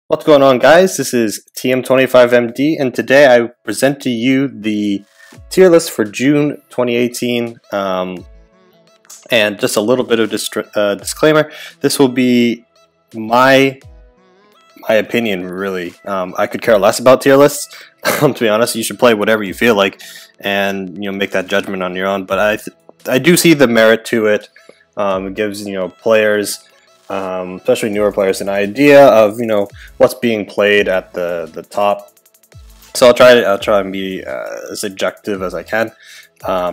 What's going on, guys? This is TM25MD, and today I present to you the tier list for June 2018. And just a little bit of disclaimer: this will be my opinion, really. I could care less about tier lists. To be honest, you should play whatever you feel like, and make that judgment on your own. But I do see the merit to it. It gives players, especially newer players, an idea of what's being played at the top. So I'll try and be as objective as I can.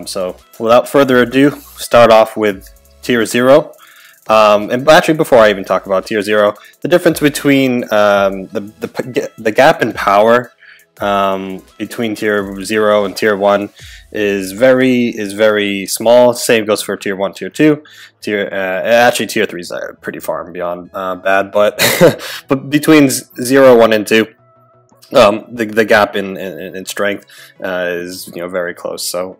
So without further ado, start off with tier 0. And actually, before I even talk about tier 0, the difference between the gap in power between tier 0 and tier 1 is very small. Same goes for tier 1, tier 2. Actually, tier 3 is pretty far and beyond bad, but but between 0, 1, and 2, the gap in strength is very close. So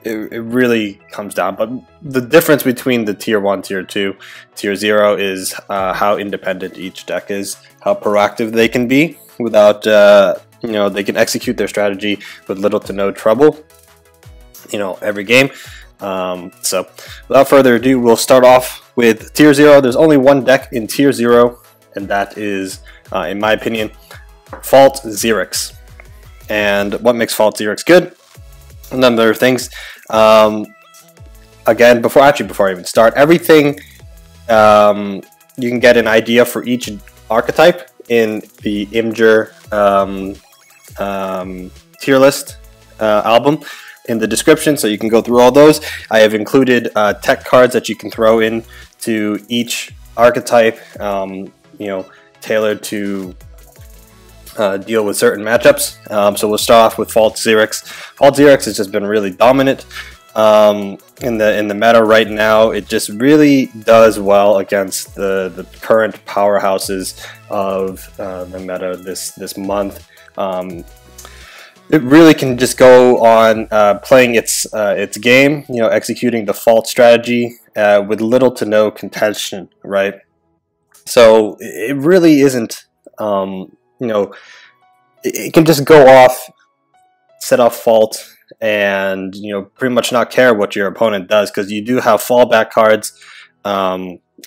it really comes down. But the difference between the tier 1, tier 2, tier 0 is how independent each deck is, how proactive they can be without they can execute their strategy with little to no trouble every game. So without further ado, we'll start off with tier 0. There's only one deck in tier 0, and that is, in my opinion, Fault Xerix. And what makes Fault Xerix good? A number of things. Again, before I even start, everything you can get an idea for each archetype in the Imgur tier list album in the description, so you can go through all those. I have included tech cards that you can throw in to each archetype, tailored to deal with certain matchups. So we'll start off with Fault Xerix. Fault Xerix has just been really dominant in the meta right now. It just really does well against the current powerhouses of the meta this month. It really can just go on playing its game, executing the Fault strategy with little to no contention, right? So it really isn't, it can just go off, set off Fault, and pretty much not care what your opponent does, because you do have fallback cards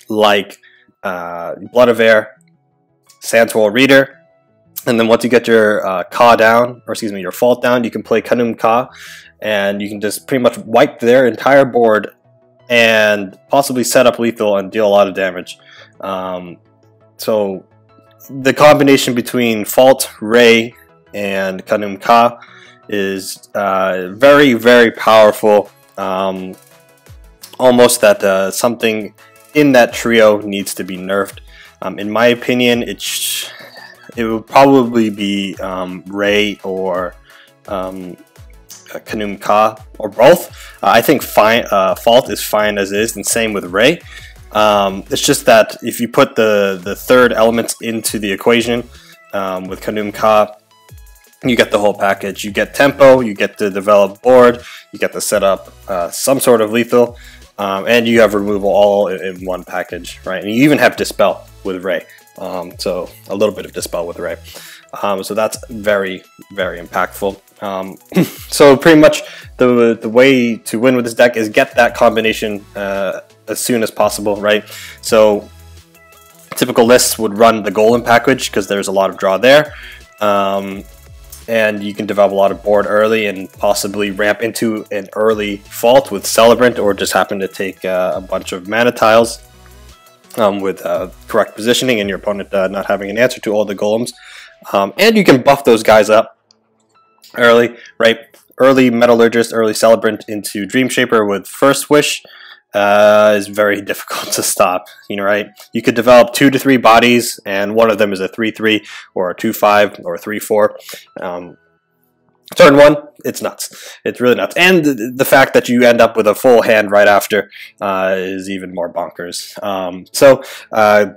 like Blood of Air, Sandswell Reader. And then once you get your your Fault down, you can play Kanum Ka, and you can just pretty much wipe their entire board and possibly set up lethal and deal a lot of damage. So the combination between Fault, Ray, and Kanum Ka is very, very powerful. Almost that something in that trio needs to be nerfed. In my opinion, it would probably be Ray or Kanum Ka, or both. I think Fault is fine as is, and same with Ray. It's just that if you put the third element into the equation with Kanum Ka, you get the whole package. You get tempo, you get the develop board, you get to set up some sort of lethal, and you have removal all in one package, right? And you even have Dispel with Ray. So a little bit of Dispel with Ray. So that's very, very impactful. So pretty much the way to win with this deck is get that combination as soon as possible, right? So typical lists would run the Golem package because there's a lot of draw there. And you can develop a lot of board early and possibly ramp into an early Fault with Celebrant, or just happen to take a bunch of mana tiles with correct positioning, and your opponent not having an answer to all the golems. And you can buff those guys up early, right? Early Metallurgist, early Celebrant into Dream Shaper with First Wish is very difficult to stop, right? You could develop 2 to 3 bodies, and one of them is a 3/3 or a 2/5 or a 3/4. Turn 1, it's nuts. It's really nuts. And the fact that you end up with a full hand right after is even more bonkers. So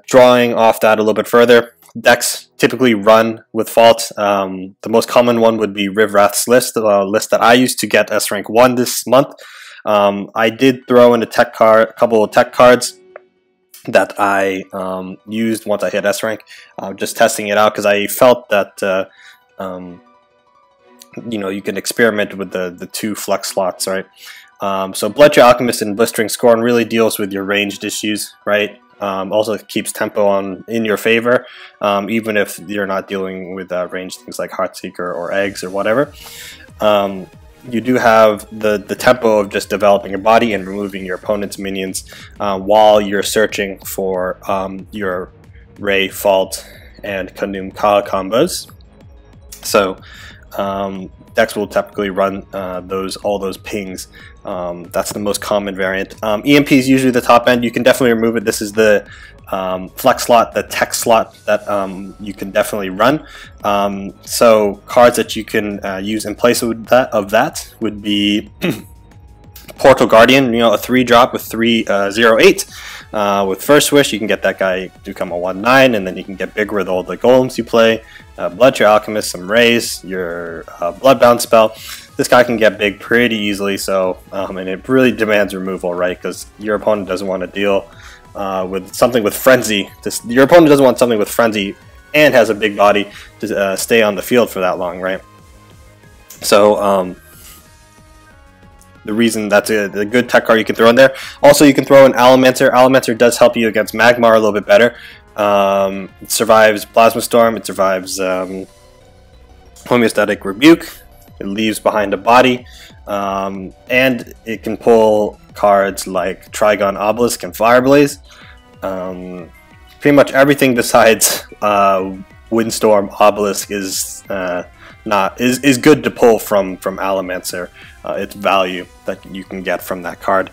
drawing off that a little bit further, decks typically run with Fault. The most common one would be Rivrath's list, a list that I used to get S rank 1 this month. I did throw in a couple of tech cards that I used once I hit S rank, just testing it out because I felt that you know, you can experiment with the 2 flex slots, right? So Blood Your Alchemist and Blistering Scorn really deals with your ranged issues, right? Also keeps tempo in your favor, even if you're not dealing with ranged things like Heartseeker or eggs or whatever. You do have the tempo of just developing your body and removing your opponent's minions while you're searching for your Ray, Fault, and Kanum Ka combos. So decks will typically run all those pings. That's the most common variant. EMP is usually the top end. You can definitely remove it. This is the flex slot, the tech slot that you can definitely run. So cards that you can use in place of that would be Portal Guardian, you know, a 3-drop with 3/08. With First Wish, you can get that guy to become a 1/9, and then you can get bigger with all the golems you play. Blood Your Alchemist, some Rays, your Bloodbound spell. This guy can get big pretty easily, so and it really demands removal, right? Because your opponent doesn't want to deal with something with Frenzy. Your opponent doesn't want something with Frenzy and has a big body to stay on the field for that long, right? So the reason that's a good tech card you can throw in there. Also, you can throw in Allomancer. Allomancer does help you against Magmar a little bit better. It survives Plasma Storm. It survives Homeostatic Rebuke. It leaves behind a body. And it can pull cards like Trigon Obelisk and Fireblaze. Pretty much everything besides Windstorm Obelisk is good to pull from Allomancer. Its value that you can get from that card.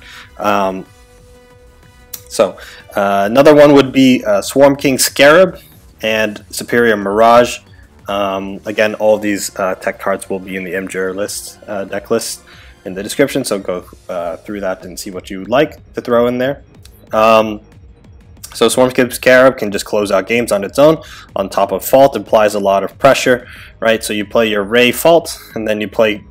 Another one would be Swarm King Scarab and Superior Mirage. Again, all of these tech cards will be in the DUELYST deck list in the description, so go through that and see what you would like to throw in there. So Swarm King Scarab can just close out games on its own. On top of Fault, implies a lot of pressure, right? So you play your Ray Fault, and then you play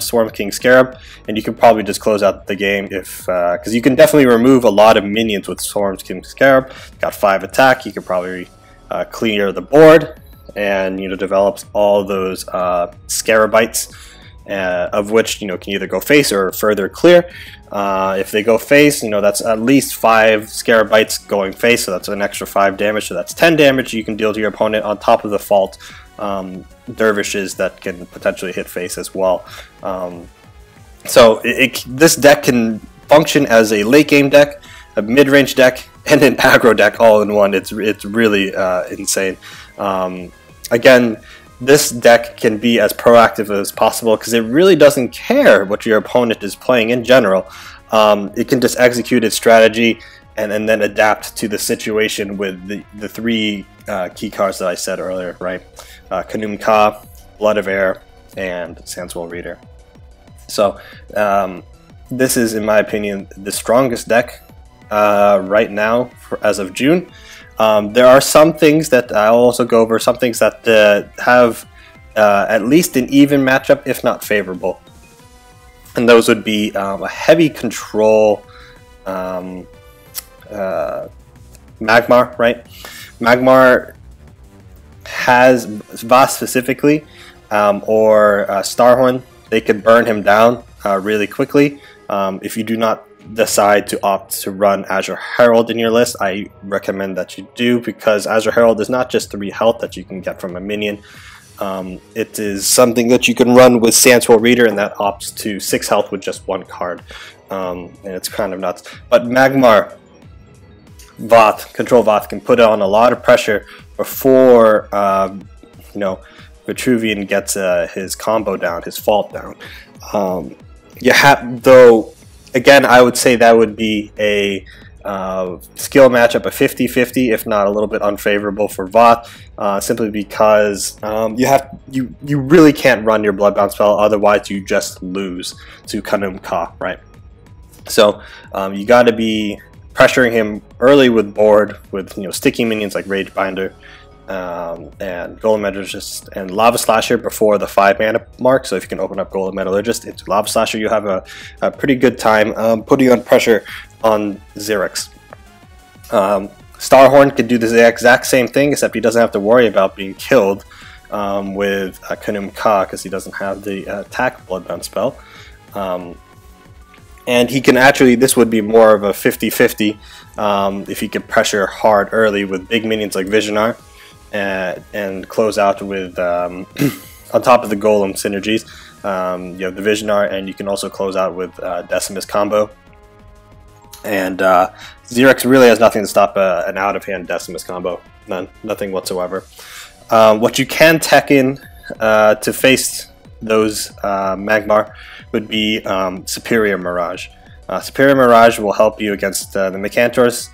Swarm King Scarab, and you can probably just close out the game if because you can definitely remove a lot of minions with Swarm King Scarab. Got 5 attack. You can probably clear the board, and develops all those Scarabites, of which can either go face or further clear. If they go face, that's at least 5 Scarabites going face, so that's an extra 5 damage, so that's 10 damage you can deal to your opponent on top of the Fault dervishes that can potentially hit face as well. So this deck can function as a late game deck, a mid-range deck, and an aggro deck all in one. It's really insane. Again, this deck can be as proactive as possible because it really doesn't care what your opponent is playing in general. It can just execute its strategy and then adapt to the situation with the 3 key cards that I said earlier, right? Kanum Ka, Blood of Air, and Sandswell Reader. So this is, in my opinion, the strongest deck right now as of June. There are some things that I'll also go over, some things that have at least an even matchup, if not favorable. And those would be a heavy control Magmar, right? Magmar has Voth specifically, or Starhorn. They could burn him down really quickly. If you do not decide to opt to run Azure Herald in your list, I recommend that you do, because Azure Herald is not just 3 health that you can get from a minion. It is something that you can run with Sandswell Reader, and that opts to 6 health with just 1 card. And it's kind of nuts. But Magmar, Voth, Control Voth can put on a lot of pressure before Vitruvian gets his combo down, his Fault down. Though, again, I would say that would be a skill matchup of 50-50, if not a little bit unfavorable for Voth, simply because you really can't run your Bloodbound spell, otherwise you just lose to Kanum Ka, right? So you got to be pressuring him early with board, with sticky minions like Rage Binder and Golem Metallurgist and Lava Slasher before the 5 mana mark. So if you can open up Golem Metallurgist into Lava Slasher, you have a pretty good time putting on pressure on Xerix. Starhorn could do the exact same thing, except he doesn't have to worry about being killed with Knave because he doesn't have the attack Bloodbound spell. And he can actually, this would be more of a 50-50 if he could pressure hard early with big minions like Visionar and close out with, on top of the Golem synergies, you have the Visionar, and you can also close out with Decimus combo. And Xerx really has nothing to stop an out-of-hand Decimus combo. Nothing whatsoever. What you can tech in to face those Magmar would be Superior Mirage. Superior Mirage will help you against the Mechantors.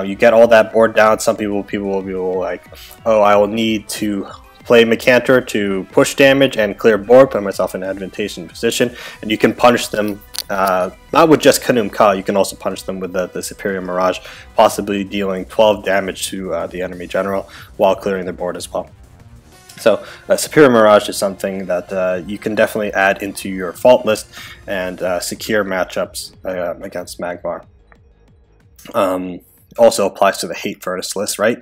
You get all that board down. Some people will be like, oh, I will need to play Mechantor to push damage and clear board, put myself in an advantageous position, and you can punish them not with just Knave, you can also punish them with the Superior Mirage, possibly dealing 12 damage to the enemy general while clearing the board as well. So Superior Mirage is something that you can definitely add into your fault list and secure matchups against Magmar. Also applies to the Hate Furnace list, right?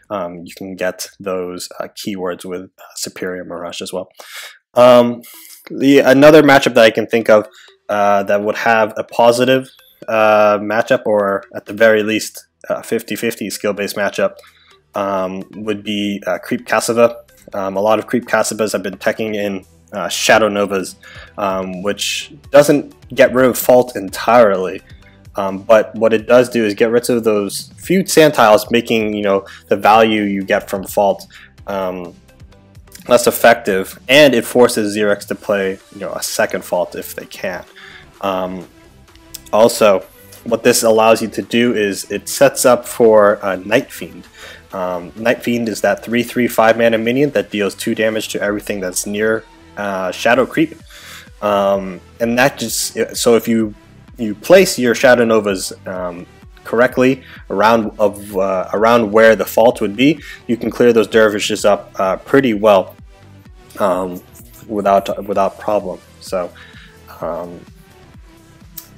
You can get those keywords with Superior Mirage as well. Another matchup that I can think of that would have a positive matchup, or at the very least 50-50 skill-based matchup, would be Creep Cassava. A lot of Creep Cassavas have been teching in Shadow Novas, which doesn't get rid of Fault entirely, but what it does do is get rid of those few sand tiles, making the value you get from Fault less effective, and it forces Xerx to play a second Fault if they can. Also, what this allows you to do is it sets up for Night Fiend. Night Fiend is that 3/3 5-mana minion that deals 2 damage to everything that's near Shadow Creep, and that just, so if you place your Shadow Novas correctly around where the fault would be, you can clear those dervishes up pretty well without problem. So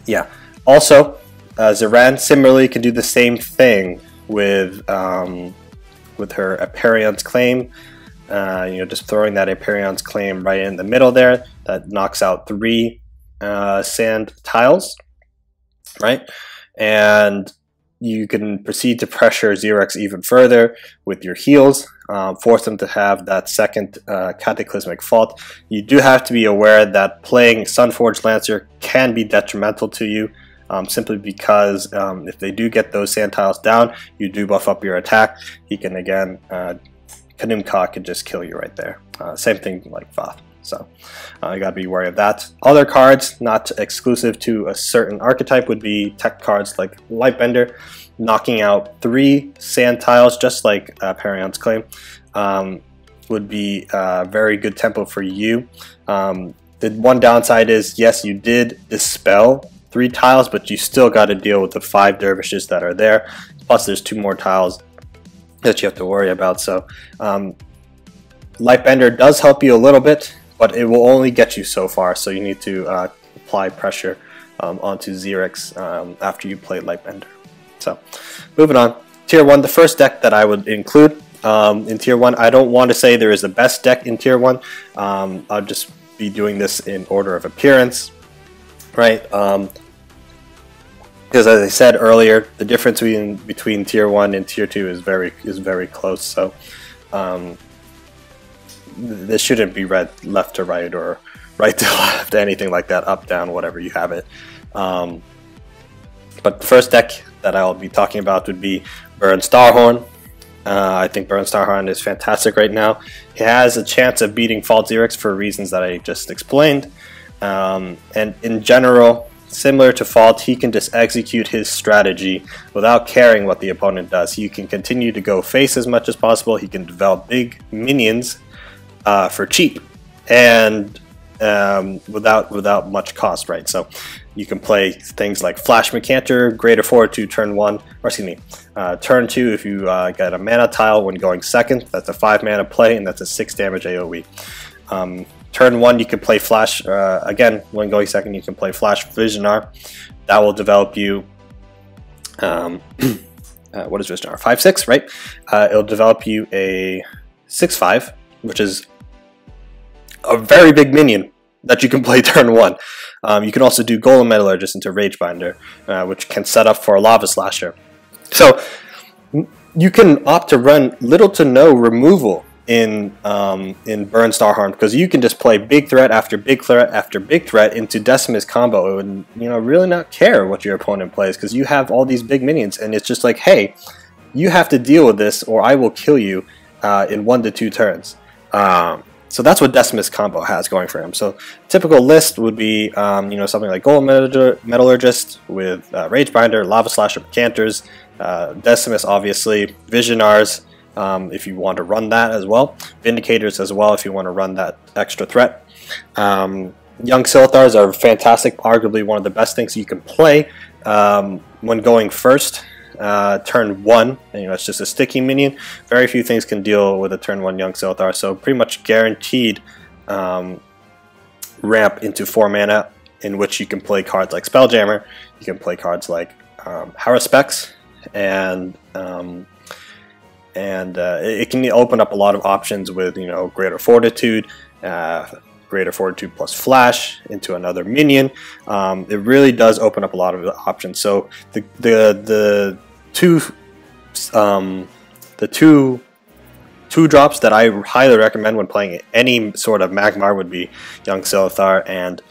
yeah. Also, Saran similarly can do the same thing with her Aperion's Claim. Just throwing that Aperion's Claim right in the middle there, that knocks out 3 sand tiles, right? And you can proceed to pressure Xerx even further with your heals, force them to have that second Cataclysmic Fault. You do have to be aware that playing Sunforged Lancer can be detrimental to you, simply because if they do get those sand tiles down, you do buff up your attack. He can again, Knave can just kill you right there. Same thing like Voth. So you gotta be wary of that. Other cards not exclusive to a certain archetype would be tech cards like Lightbender, knocking out 3 sand tiles just like Aperion's Claim would be a very good tempo for you. The one downside is, yes, you did dispel 3 tiles, but you still got to deal with the 5 dervishes that are there. Plus there's 2 more tiles that you have to worry about. So Lightbender does help you a little bit, but it will only get you so far, so you need to apply pressure onto Xerx after you play Lightbender. So, moving on. Tier 1, the first deck that I would include in Tier 1, I don't want to say there is the best deck in Tier 1. I'll just be doing this in order of appearance, right? Because as I said earlier, the difference between Tier 1 and Tier 2 is very close, so this shouldn't be read left to right or right to left, anything like that, up, down, whatever you have it. But the first deck that I'll be talking about would be Burn Starhorn. I think Burn Starhorn is fantastic right now. He has a chance of beating Fault Xerx for reasons that I just explained. And in general, similar to Fault, he can just execute his strategy without caring what the opponent does. He can continue to go face as much as possible. He can develop big minions for cheap and without much cost, right? So you can play things like Flash Mechantor, Greater Fortitude turn 1, or excuse me, turn 2 if you get a mana tile when going second. That's a 5 mana play, and that's a 6 damage AoE. Turn 1 you can play Flash, again when going second you can play Flash Visionar. That will develop you what is Vision R? 5/6, right? It'll develop you a 6/5, which is a very big minion that you can play turn 1. You can also do Golem Metallurgist into Ragebinder, which can set up for a Lava Slasher. So you can opt to run little to no removal in Burn Starhorn, because you can just play big threat after big threat after big threat into Decimus combo and really not care what your opponent plays, because you have all these big minions, and it's just like, hey, you have to deal with this or I will kill you in 1 to 2 turns. So that's what Decimus combo has going for him. So typical list would be something like Golem Metallurgist with Ragebinder, Lava Slasher, Cantors, Decimus obviously, Visionars if you want to run that as well, Vindicators as well if you want to run that extra threat. Young Silthars are fantastic, arguably one of the best things you can play when going first. Turn 1, it's just a sticky minion. Very few things can deal with a turn 1 Young Silthar, so pretty much guaranteed ramp into 4 mana, in which you can play cards like Spelljammer, you can play cards like Haruspex, and it can open up a lot of options with Greater Fortitude, Greater Fortitude plus Flash into another minion. It really does open up a lot of options. So the two drops that I highly recommend when playing any sort of Magmar would be Young Silthar and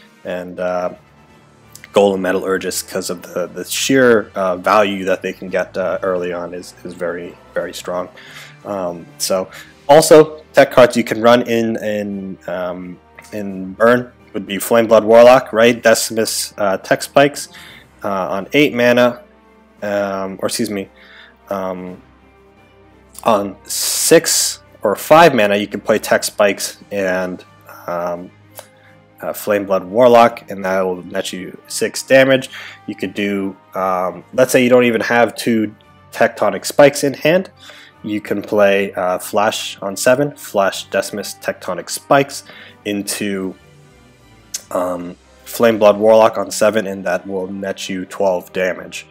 Golem Metallurgist, because of the sheer value that they can get early on is very, very strong. So also tech cards you can run in Burn would be Flameblood Warlock, right? Decimus Tech Spikes on 8 mana, on 6 or 5 mana you can play Tech Spikes and Flameblood Warlock, and that will net you 6 damage. You could do, let's say you don't even have 2 Tectonic Spikes in hand, you can play Flash on 7, Flash Decimus Tectonic Spikes into Flameblood Warlock on 7, and that will net you 12 damage.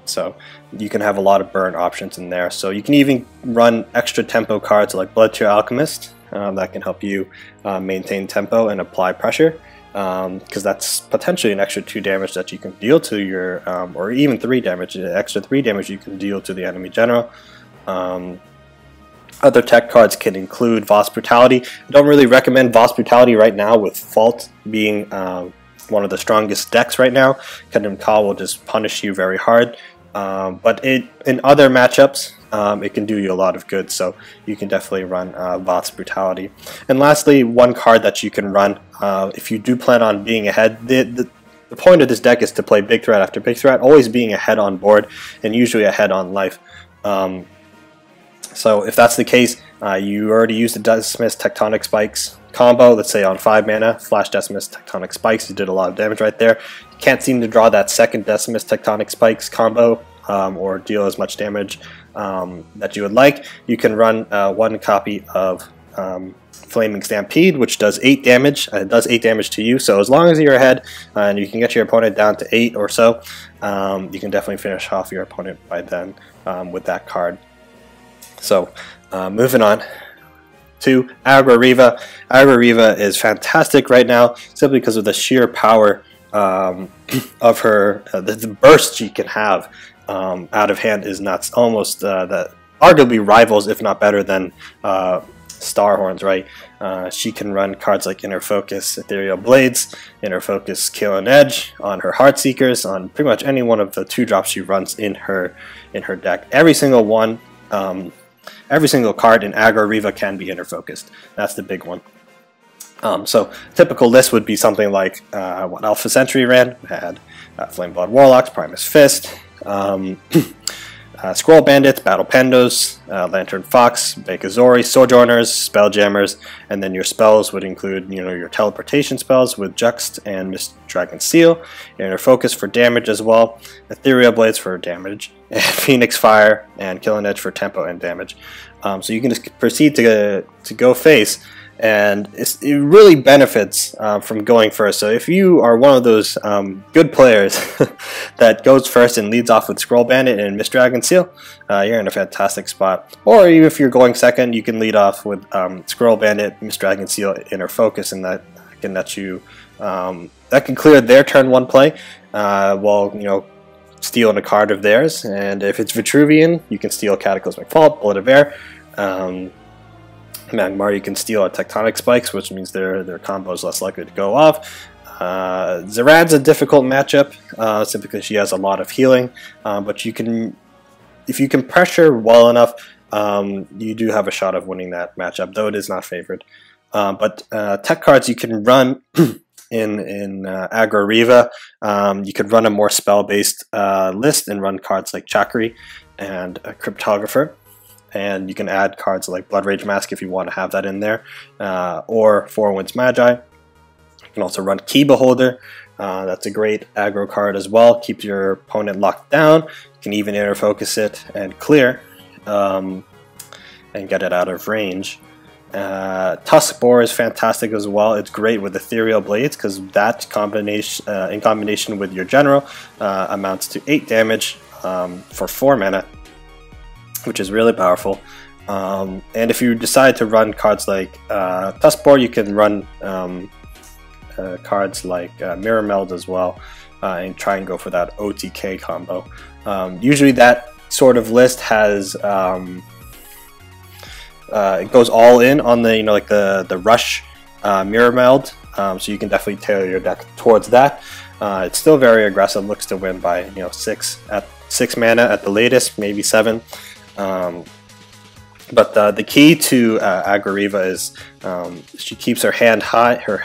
So you can have a lot of burn options in there. So you can even run extra tempo cards like Blood Tear Alchemist that can help you maintain tempo and apply pressure, because that's potentially an extra 2 damage that you can deal to your, or even 3 damage, an extra 3 damage you can deal to the enemy general. Other tech cards can include Voss Brutality. I don't really recommend Voss Brutality right now, with Fault being one of the strongest decks right now. Kingdom Call will just punish you very hard, but in other matchups it can do you a lot of good, so you can definitely run Voss Brutality. And lastly, one card that you can run if you do plan on being ahead. The point of this deck is to play big threat after big threat, always being ahead on board and usually ahead on life. So if that's the case, you already used the Decimus Tectonic Spikes combo, let's say on 5 mana, Flash Decimus Tectonic Spikes, you did a lot of damage right there. You can't seem to draw that second Decimus Tectonic Spikes combo or deal as much damage that you would like. You can run 1 copy of Flaming Stampede, which does 8 damage. It does 8 damage to you, so as long as you're ahead and you can get your opponent down to 8 or so, you can definitely finish off your opponent by then with that card. So moving on to Aggro Reba. Aggro Reba is fantastic right now simply because of the sheer power of her, the burst she can have out of hand is nuts. Almost that arguably rivals, if not better than Starhorns, right? She can run cards like Inner Focus, Ethereal Blades, Inner Focus, Kill and Edge on her Heartseekers, on pretty much any one of the 2 drops she runs in her deck. Every single one. Every single card in Aggro Reba can be inner-focused. That's the big one. So typical list would be something like what Alpha Sentry ran. It had Flameblood Warlocks, Primus Fist, Scroll Bandits, Battle Pendos, Lantern Fox, Bakazori, Sojourners, Spelljammers, and then your spells would include your teleportation spells with Juxt and Mist Dragon Seal, Inner Focus for damage as well, Ethereal Blades for damage, and Phoenix Fire and Kill and Edge for tempo and damage. So you can just proceed to go face and it really benefits from going first. So if you are one of those good players that goes first and leads off with Scroll Bandit and Mist Dragon Seal, you're in a fantastic spot. Or if you're going second, you can lead off with Scroll Bandit, Mist Dragon Seal, Inner Focus, and that can let you that can clear their turn 1 play while stealing a card of theirs. And if it's Vitruvian, you can steal Cataclysmic Fault, Bullet of Air. Magmar, you can steal a Tectonic Spikes, which means their combo is less likely to go off. Saran's a difficult matchup simply because she has a lot of healing, but if you can pressure well enough, you do have a shot of winning that matchup, though it is not favored. But tech cards you can run in Aggro Reba. You could run a more spell-based list and run cards like Chakri and Cryptographer. And you can add cards like Blood Rage Mask if you want to have that in there, or Four Winds Magi. You can also run Key Beholder. That's a great aggro card as well. Keeps your opponent locked down. You can even inner focus it and clear, and get it out of range. Tuskboar is fantastic as well. It's great with Ethereal Blades because that combination, in combination with your general, amounts to 8 damage for 4 mana, which is really powerful. And if you decide to run cards like Tuskboar, you can run cards like Mirror Meld as well, and try and go for that OTK combo. Usually that sort of list has it goes all in on the like the rush Mirror Meld, so you can definitely tailor your deck towards that. It's still very aggressive, looks to win by 6 mana at the latest, maybe 7. But the key to Aggro Reba is she keeps her hand high, her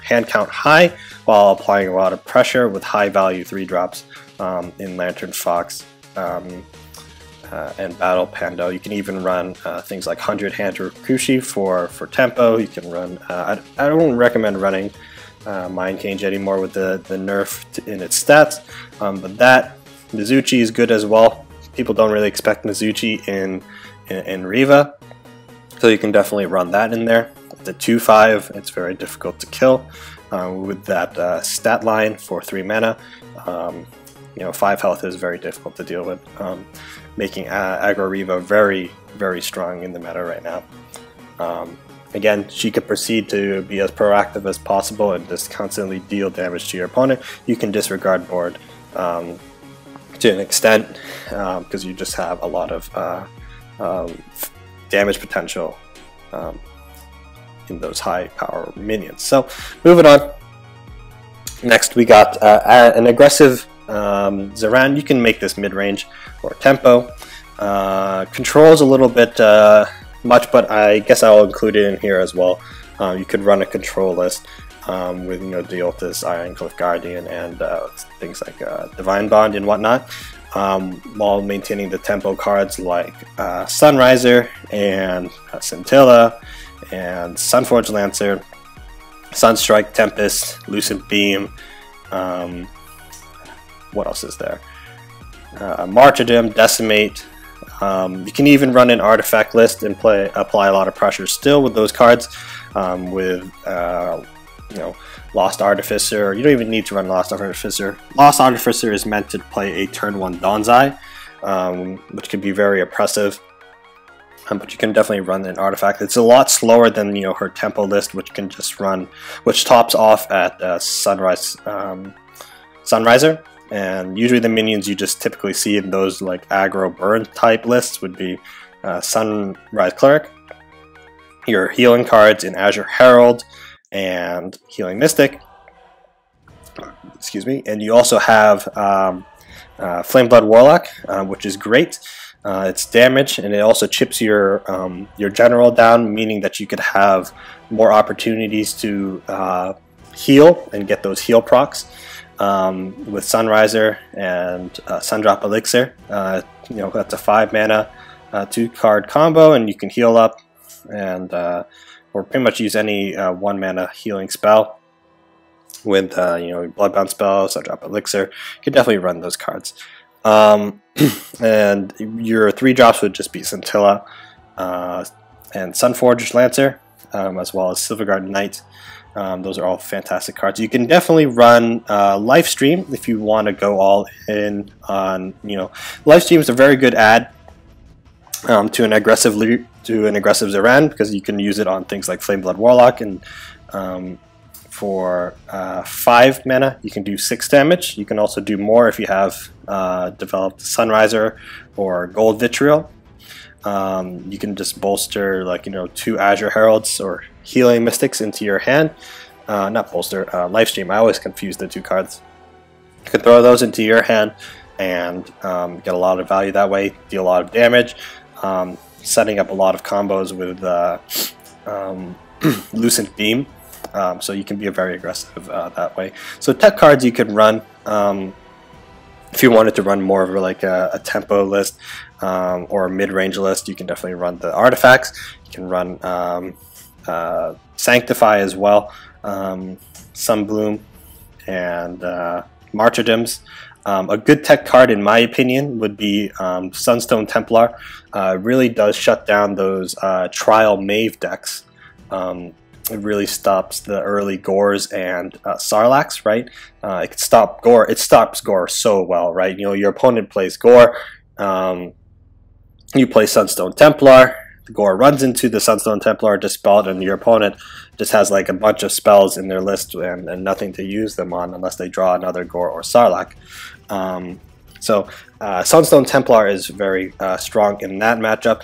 hand count high, while applying a lot of pressure with high value 3-drops in Lantern Fox and Battle Pando. You can even run things like 100 Hand Rakushi for tempo. You can run. I don't recommend running Mind Cage anymore with the nerf in its stats, but that Mizuchi is good as well. People don't really expect Mizuchi in Reva, so you can definitely run that in there. The 2/5, it's very difficult to kill with that stat line for 3 mana. 5 health is very difficult to deal with, making Aggro Reva very, very strong in the meta right now. Again, she could proceed to be as proactive as possible and just constantly deal damage to your opponent. You can disregard board to an extent, because you just have a lot of damage potential in those high power minions. So moving on, next we got an aggressive Saran. You can make this mid-range or tempo. Control's a little bit much, but I guess I'll include it in here as well. You could run a control list with Deoltis, Ironcliff Guardian, and things like Divine Bond and whatnot, while maintaining the tempo cards like Sunriser and Scintilla and Sunforged Lancer, Sunstrike, Tempest, Lucent Beam. What else is there? Martyrdom, Decimate. You can even run an artifact list and apply a lot of pressure still with those cards. With Lost Artificer. You don't even need to run Lost Artificer. Lost Artificer is meant to play a turn 1 Dawn's Eye, which can be very oppressive. But you can definitely run an artifact. It's a lot slower than her tempo list, which can just run, which tops off at Sunriser. And usually the minions you just typically see in those like aggro burn type lists would be Sunrise Cleric, your healing cards in Azure Herald and Healing Mystic. Excuse me. And you also have Flameblood Warlock, which is great. It's damage, and it also chips your general down, meaning that you could have more opportunities to heal and get those heal procs. With Sunriser and Sundrop Elixir, that's a 5 mana 2-card combo, and you can heal up and or pretty much use any 1 mana healing spell with Bloodbound spell, Sundrop Elixir. You can definitely run those cards. And your 3-drops would just be Scintilla and Sunforged Lancer. as well as Silverguard Knight. Those are all fantastic cards. You can definitely run Lifestream if you want to go all in on, Lifestream is a very good add to an aggressive Saran, because you can use it on things like Flameblood Warlock, and for 5 mana you can do 6 damage. You can also do more if you have developed Sunriser or Gold Vitriol. You can just bolster, like, 2 Azure Heralds or Healing Mystics into your hand. Not bolster, Lifestream. I always confuse the 2 cards. You can throw those into your hand and get a lot of value that way, deal a lot of damage, setting up a lot of combos with Lucent Beam. So you can be very aggressive that way. So tech cards you can run. If you wanted to run more of like a tempo list or a mid-range list, you can definitely run the artifacts. You can run Sanctify as well, Sunbloom, and Martyrdoms. A good tech card, in my opinion, would be Sunstone Templar. Really does shut down those Trial Mave decks. It really stops the early Gores and Sarlaccs, right? It can stop Gore. It stops Gore so well, right? Your opponent plays Gore, you play Sunstone Templar, the Gore runs into the Sunstone Templar, dispel it, and your opponent just has like a bunch of spells in their list and nothing to use them on unless they draw another Gore or Sarlacc. So Sunstone Templar is very strong in that matchup.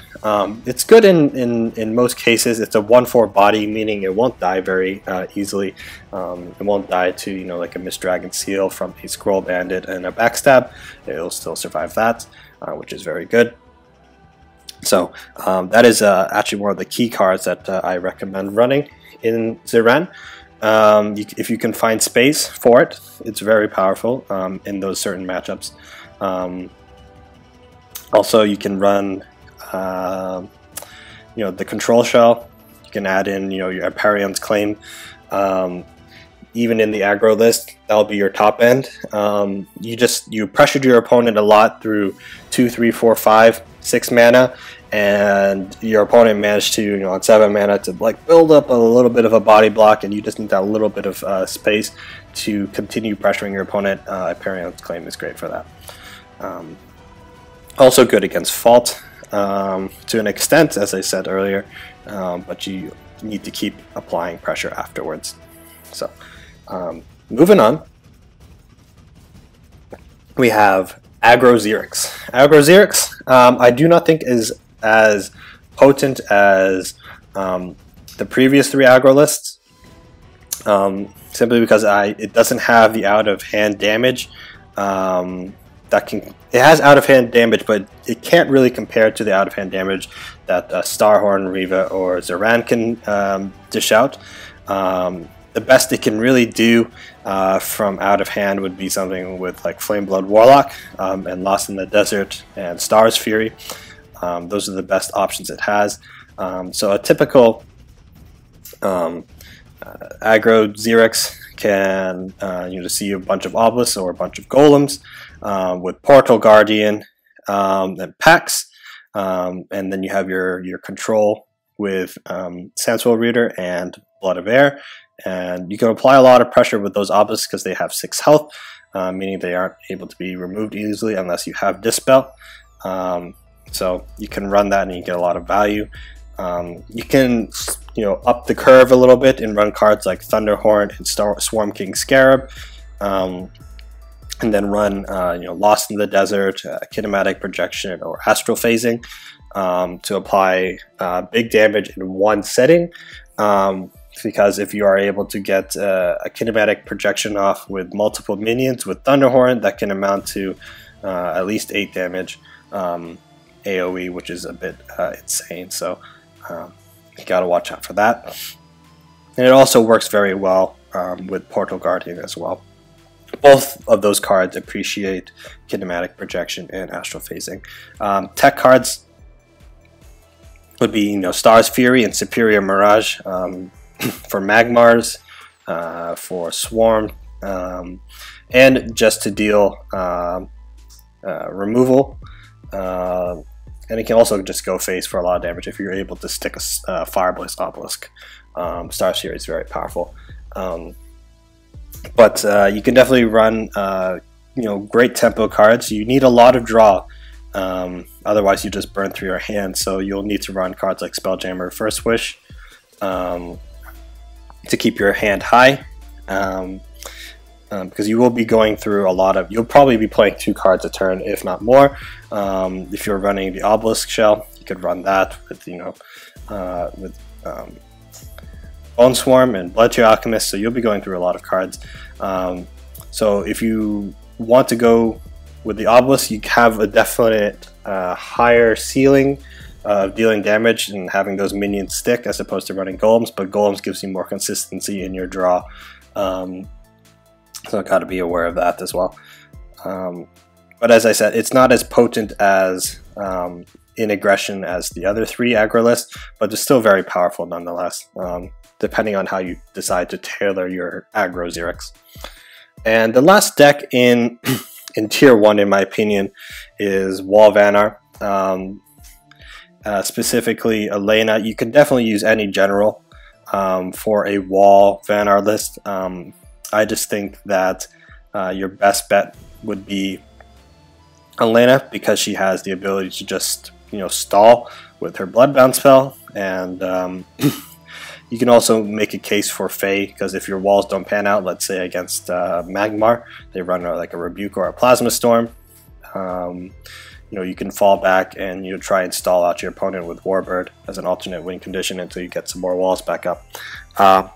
It's good in most cases. It's a 1/4 body, meaning it won't die very easily. It won't die to like a Mist Dragon Seal from a Scroll Bandit and a Backstab. It'll still survive that, which is very good. So that is actually one of the key cards that I recommend running in Saran. If you can find space for it, it's very powerful in those certain matchups. Also, you can run the Control Shell. You can add in your Aperion's Claim. Even in the aggro list, that'll be your top end. You pressured your opponent a lot through 2, 3, 4, 5, 6 mana, and your opponent managed to, on 7 mana, to like build up a little bit of a body block, and you just need that little bit of space to continue pressuring your opponent. Aperion's Claim is great for that. Also good against Fault to an extent, as I said earlier, but you need to keep applying pressure afterwards. So moving on, we have Aggro Xerix. Aggro Xerix, I do not think is as potent as the previous 3 aggro lists, simply because it doesn't have the out of hand damage. It has out of hand damage, but it can't really compare to the out of hand damage that Starhorn, Reba, or Saran can dish out. The best it can really do from out of hand would be something with like Flameblood Warlock and Lost in the Desert and Star's Fury. Those are the best options it has. So a typical aggro Xerix can see a bunch of obelisks or a bunch of golems with Portal Guardian and Pax, and then you have your control with Sandswell Reader and Blood of Air, and you can apply a lot of pressure with those obelisks because they have 6 health, meaning they aren't able to be removed easily unless you have Dispel. So you can run that and you get a lot of value. You can up the curve a little bit and run cards like Thunderhorn and Swarm King Scarab, and then run Lost in the Desert, Kinematic Projection, or Astral Phasing to apply big damage in one setting. Because if you are able to get a Kinematic Projection off with multiple minions with Thunderhorn, that can amount to at least 8 damage AoE, which is a bit insane. So you gotta watch out for that. And it also works very well with Portal Guardian as well. Both of those cards appreciate Kinematic Projection and Astral Phasing. Tech cards would be Star's Fury and Superior Mirage for Magmars, for Swarm, and just to deal removal. and it can also just go face for a lot of damage if you're able to stick a Fire Blaze Obelisk. Star Series is very powerful. But you can definitely run great tempo cards. You need a lot of draw, otherwise you just burn through your hand, so you'll need to run cards like Spelljammer, First Wish, to keep your hand high, because you will be going through a lot of, you'll probably be playing 2 cards a turn, if not more. If you're running the Obelisk Shell, you could run that with Bone Swarm and Bloodtear Alchemist, so you'll be going through a lot of cards. So if you want to go with the Obelisk, you have a definite higher ceiling of dealing damage and having those minions stick as opposed to running Golems, but Golems gives you more consistency in your draw. So got to be aware of that as well. But as I said, it's not as potent as in aggression as the other 3 aggro lists, but it's still very powerful nonetheless, depending on how you decide to tailor your aggro Xerix. And the last deck in Tier 1, in my opinion, is Wall Vanar. Specifically Elena. You can definitely use any general for a Wall Vanar list. I just think that your best bet would be Elena, because she has the ability to just stall with her Bloodbound spell, and you can also make a case for Faye, because if your walls don't pan out, let's say against Magmar, they run like a Rebuke or a Plasma Storm. You can fall back and try and stall out your opponent with Warbird as an alternate win condition until you get some more walls back up. But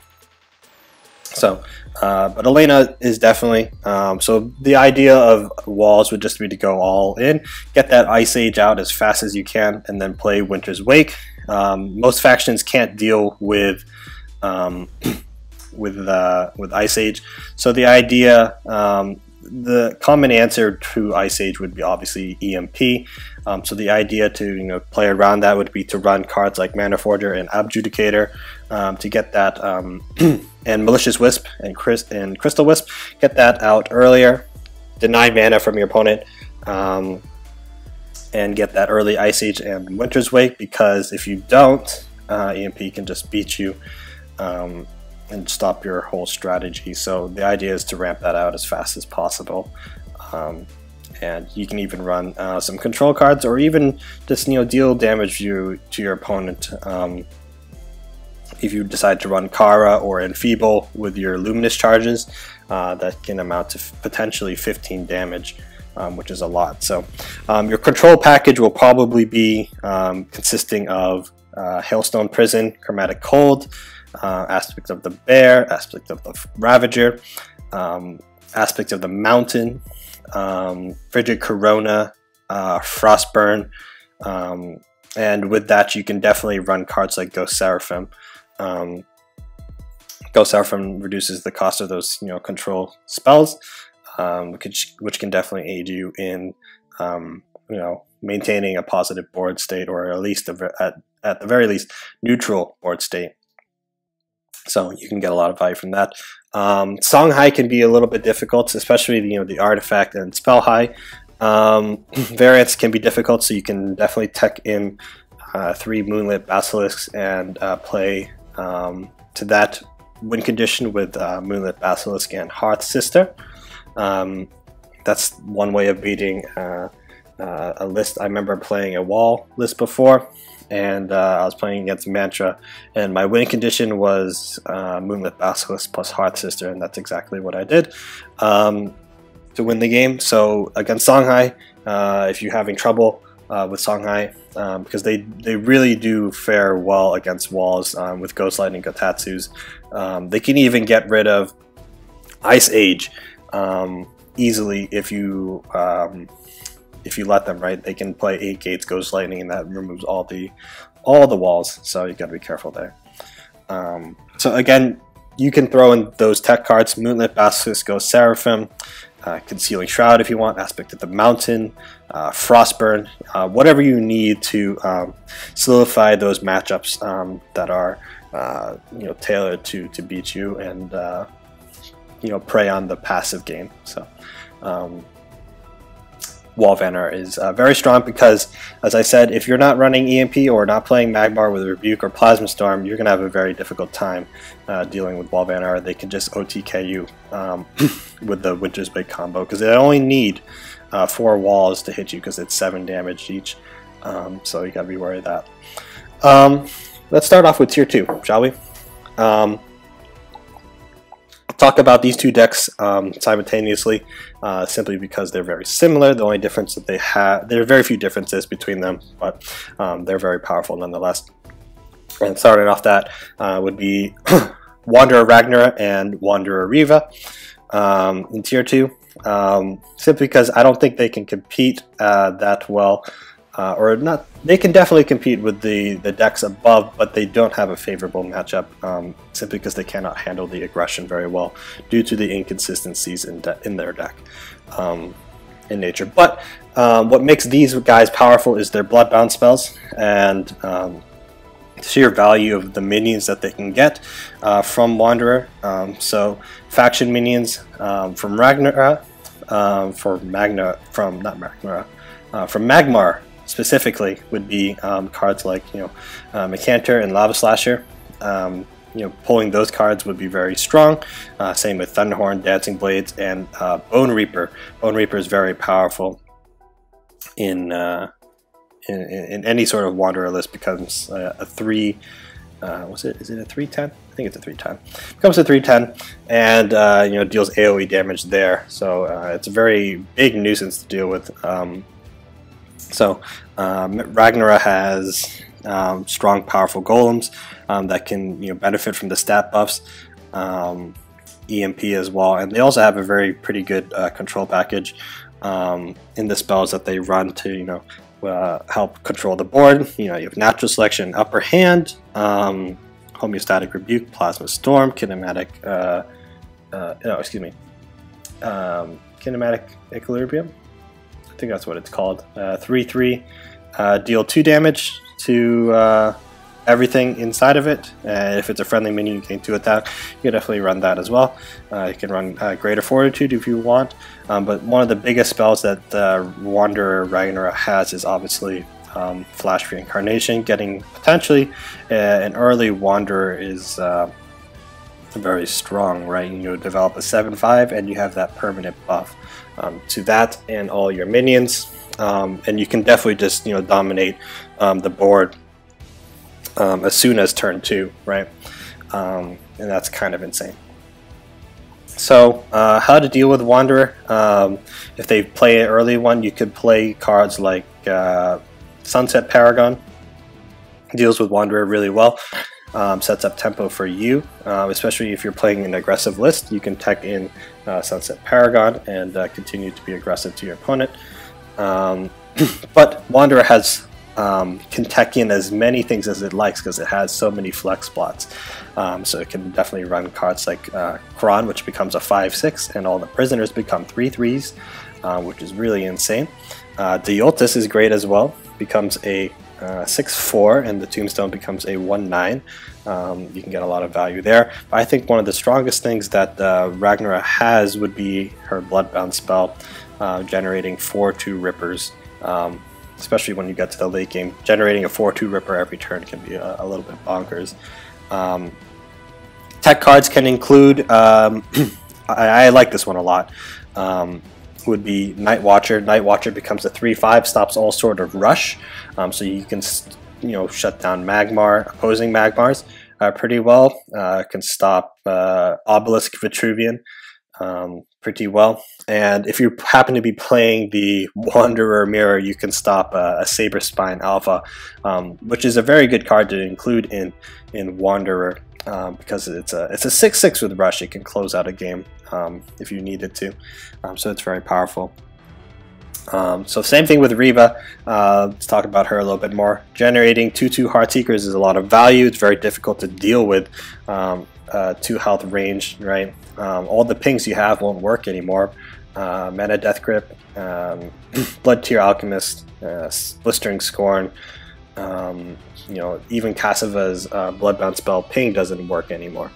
Elena is definitely, so the idea of walls would just be to go all in, get that Ice Age out as fast as you can, and then play Winter's Wake. Most factions can't deal with Ice Age, so the idea, the common answer to Ice Age would be obviously EMP. So the idea to play around that would be to run cards like Mana Forger and Abjudicator to get that, and Malicious Wisp and Crystal Wisp, get that out earlier, deny mana from your opponent, and get that early Ice Age and Winter's Wake, because if you don't, EMP can just beat you and stop your whole strategy. So the idea is to ramp that out as fast as possible. And you can even run some control cards, or even just deal damage to your opponent. If you decide to run Kara or Enfeeble with your Luminous charges, that can amount to potentially 15 damage, which is a lot. So your control package will probably be consisting of Hailstone Prison, Chromatic Cold, aspect of the Bear, aspect of the Ravager, aspect of the Mountain, Frigid Corona, Frostburn, and with that you can definitely run cards like Ghost Seraphim. Ghost Seraphim reduces the cost of those control spells, which can definitely aid you in maintaining a positive board state, or at least at the very least neutral board state. So you can get a lot of value from that. Songhai can be a little bit difficult, especially the artifact and spell high variants can be difficult. So you can definitely tech in 3 Moonlit Basilisks and play to that win condition with Moonlit Basilisk and Hearth Sister. That's one way of beating a list. I remember playing a wall list before, and I was playing against Mantra, and my win condition was Moonlit Basilisk plus Hearth Sister, and that's exactly what I did to win the game. So against Songhai, if you're having trouble with Songhai, because they really do fare well against walls with Ghost Lightning Gotatsus. They can even get rid of Ice Age easily if you let them, right? They can play 8 gates Ghost Lightning, and that removes all the walls, so you gotta be careful there. So again, you can throw in those tech cards: Moonlit Basilisk, Ghost Seraphim, Concealing Shroud if you want, Aspect of the Mountain, Frostburn, whatever you need to solidify those matchups that are tailored to beat you, and prey on the passive game. So Wall Vanner is very strong because, as I said, if you're not running EMP or not playing Magmar with Rebuke or Plasma Storm, you're going to have a very difficult time dealing with Wall Vanner. They can just OTK you with the Winter's Blade combo because they only need 4 walls to hit you because it's 7 damage each. So you got to be worried of that. Let's start off with Tier 2, shall we? Talk about these two decks simultaneously, simply because they're very similar. The only difference that they have, there are very few differences between them, but they're very powerful nonetheless. And starting off that would be Wanderer Ragnar and Wanderer Reba in Tier 2, simply because I don't think they can compete that well. Or not, they can definitely compete with the decks above, but they don't have a favorable matchup simply because they cannot handle the aggression very well due to the inconsistencies in their deck in nature. But what makes these guys powerful is their Bloodbound spells and sheer value of the minions that they can get from Wanderer. So faction minions from Ragnar, from Magmar specifically would be cards like Mecanter and Lava Slasher. Pulling those cards would be very strong. Same with Thunderhorn, Dancing Blades, and Bone Reaper. Bone Reaper is very powerful in any sort of Wanderer list. Becomes a 3. Is it a 3/10? I think it's a 3/10. Becomes a 3/10, and deals AOE damage there. So it's a very big nuisance to deal with. Ragnar has strong, powerful golems that can benefit from the stat buffs, EMP as well, and they also have a pretty good control package in the spells that they run to help control the board. You have Natural Selection, Upper Hand, Homeostatic Rebuke, Plasma Storm, Kinematic Kinematic Equilibrium. I think that's what it's called. 3/3, deal 2 damage to everything inside of it. If it's a friendly minion, you gain 2 attack. You can definitely run that as well. You can run Greater Fortitude if you want. But one of the biggest spells that Wanderer Ragnar has is obviously Flash Reincarnation. Getting potentially an early Wanderer is very strong, right? You develop a 7/5 and you have that permanent buff to that and all your minions, and you can definitely just dominate the board as soon as turn 2, right? And that's kind of insane. So how to deal with Wanderer? If they play an early one, you could play cards like Sunset Paragon. Deals with Wanderer really well. Sets up tempo for you, especially if you're playing an aggressive list. You can tech in Sunset Paragon and continue to be aggressive to your opponent. But Wanderer can tech in as many things as it likes because it has so many flex spots. So it can definitely run cards like Kron, which becomes a 5/6, and all the prisoners become 3/3s, which is really insane. DUELYST is great as well. Becomes a 6/4, and the Tombstone becomes a 1/9. You can get a lot of value there. But I think one of the strongest things that Ragnar has would be her Bloodbound spell, generating 4/2 Rippers. Especially when you get to the late game, generating a 4/2 Ripper every turn can be a little bit bonkers. Tech cards can include, I like this one a lot, would be Night Watcher. Night Watcher becomes a 3/5, stops all sort of rush, so you can shut down opposing Magmars pretty well. Can stop Obelisk Vitruvian pretty well, and if you happen to be playing the Wanderer Mirror, you can stop a Saber Spine Alpha, which is a very good card to include in Wanderer because it's a 6/6 with rush. It can close out a game if you needed to, so it's very powerful. So same thing with Reba. Let's talk about her a little bit more. Generating 2/2 Heartseekers is a lot of value. It's very difficult to deal with 2 health range, right? All the pings you have won't work anymore. Mana Death Grip, Blood Tear Alchemist, Blistering Scorn, even Cassava's Bloodbound spell ping doesn't work anymore.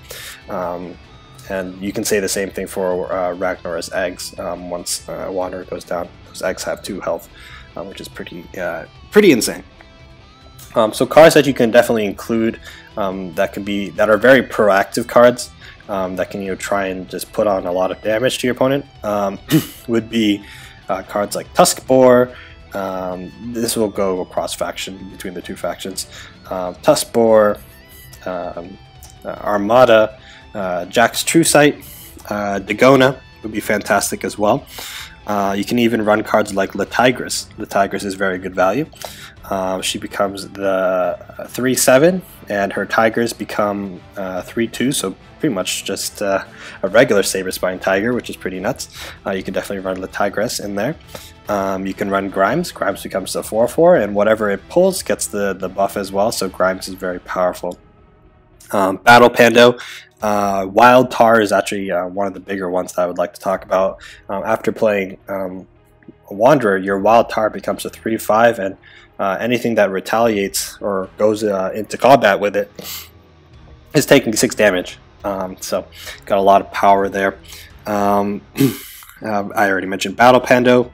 And you can say the same thing for Ragnar's eggs. Once Wanderer goes down, those eggs have 2 health, which is pretty insane. So cards that you can definitely include that are very proactive cards that can try and just put on a lot of damage to your opponent would be cards like Tuskboar. This will go across faction between the 2 factions. Tuskboar, Armada, Jack's True Sight, Dagona would be fantastic as well. You can even run cards like La Tigress. La Tigress is very good value. She becomes the 3/7, and her tigers become 3/2, so pretty much just a regular Saber Spine Tiger, which is pretty nuts. You can definitely run La Tigress in there. You can run Grimes. Grimes becomes a 4/4, and whatever it pulls gets the buff as well, so Grimes is very powerful. Battle Pando. Wild Tar is actually one of the bigger ones that I would like to talk about. After playing Wanderer, your Wild Tar becomes a 3/5, and anything that retaliates or goes into combat with it is taking 6 damage. So got a lot of power there. I already mentioned Battle Pando.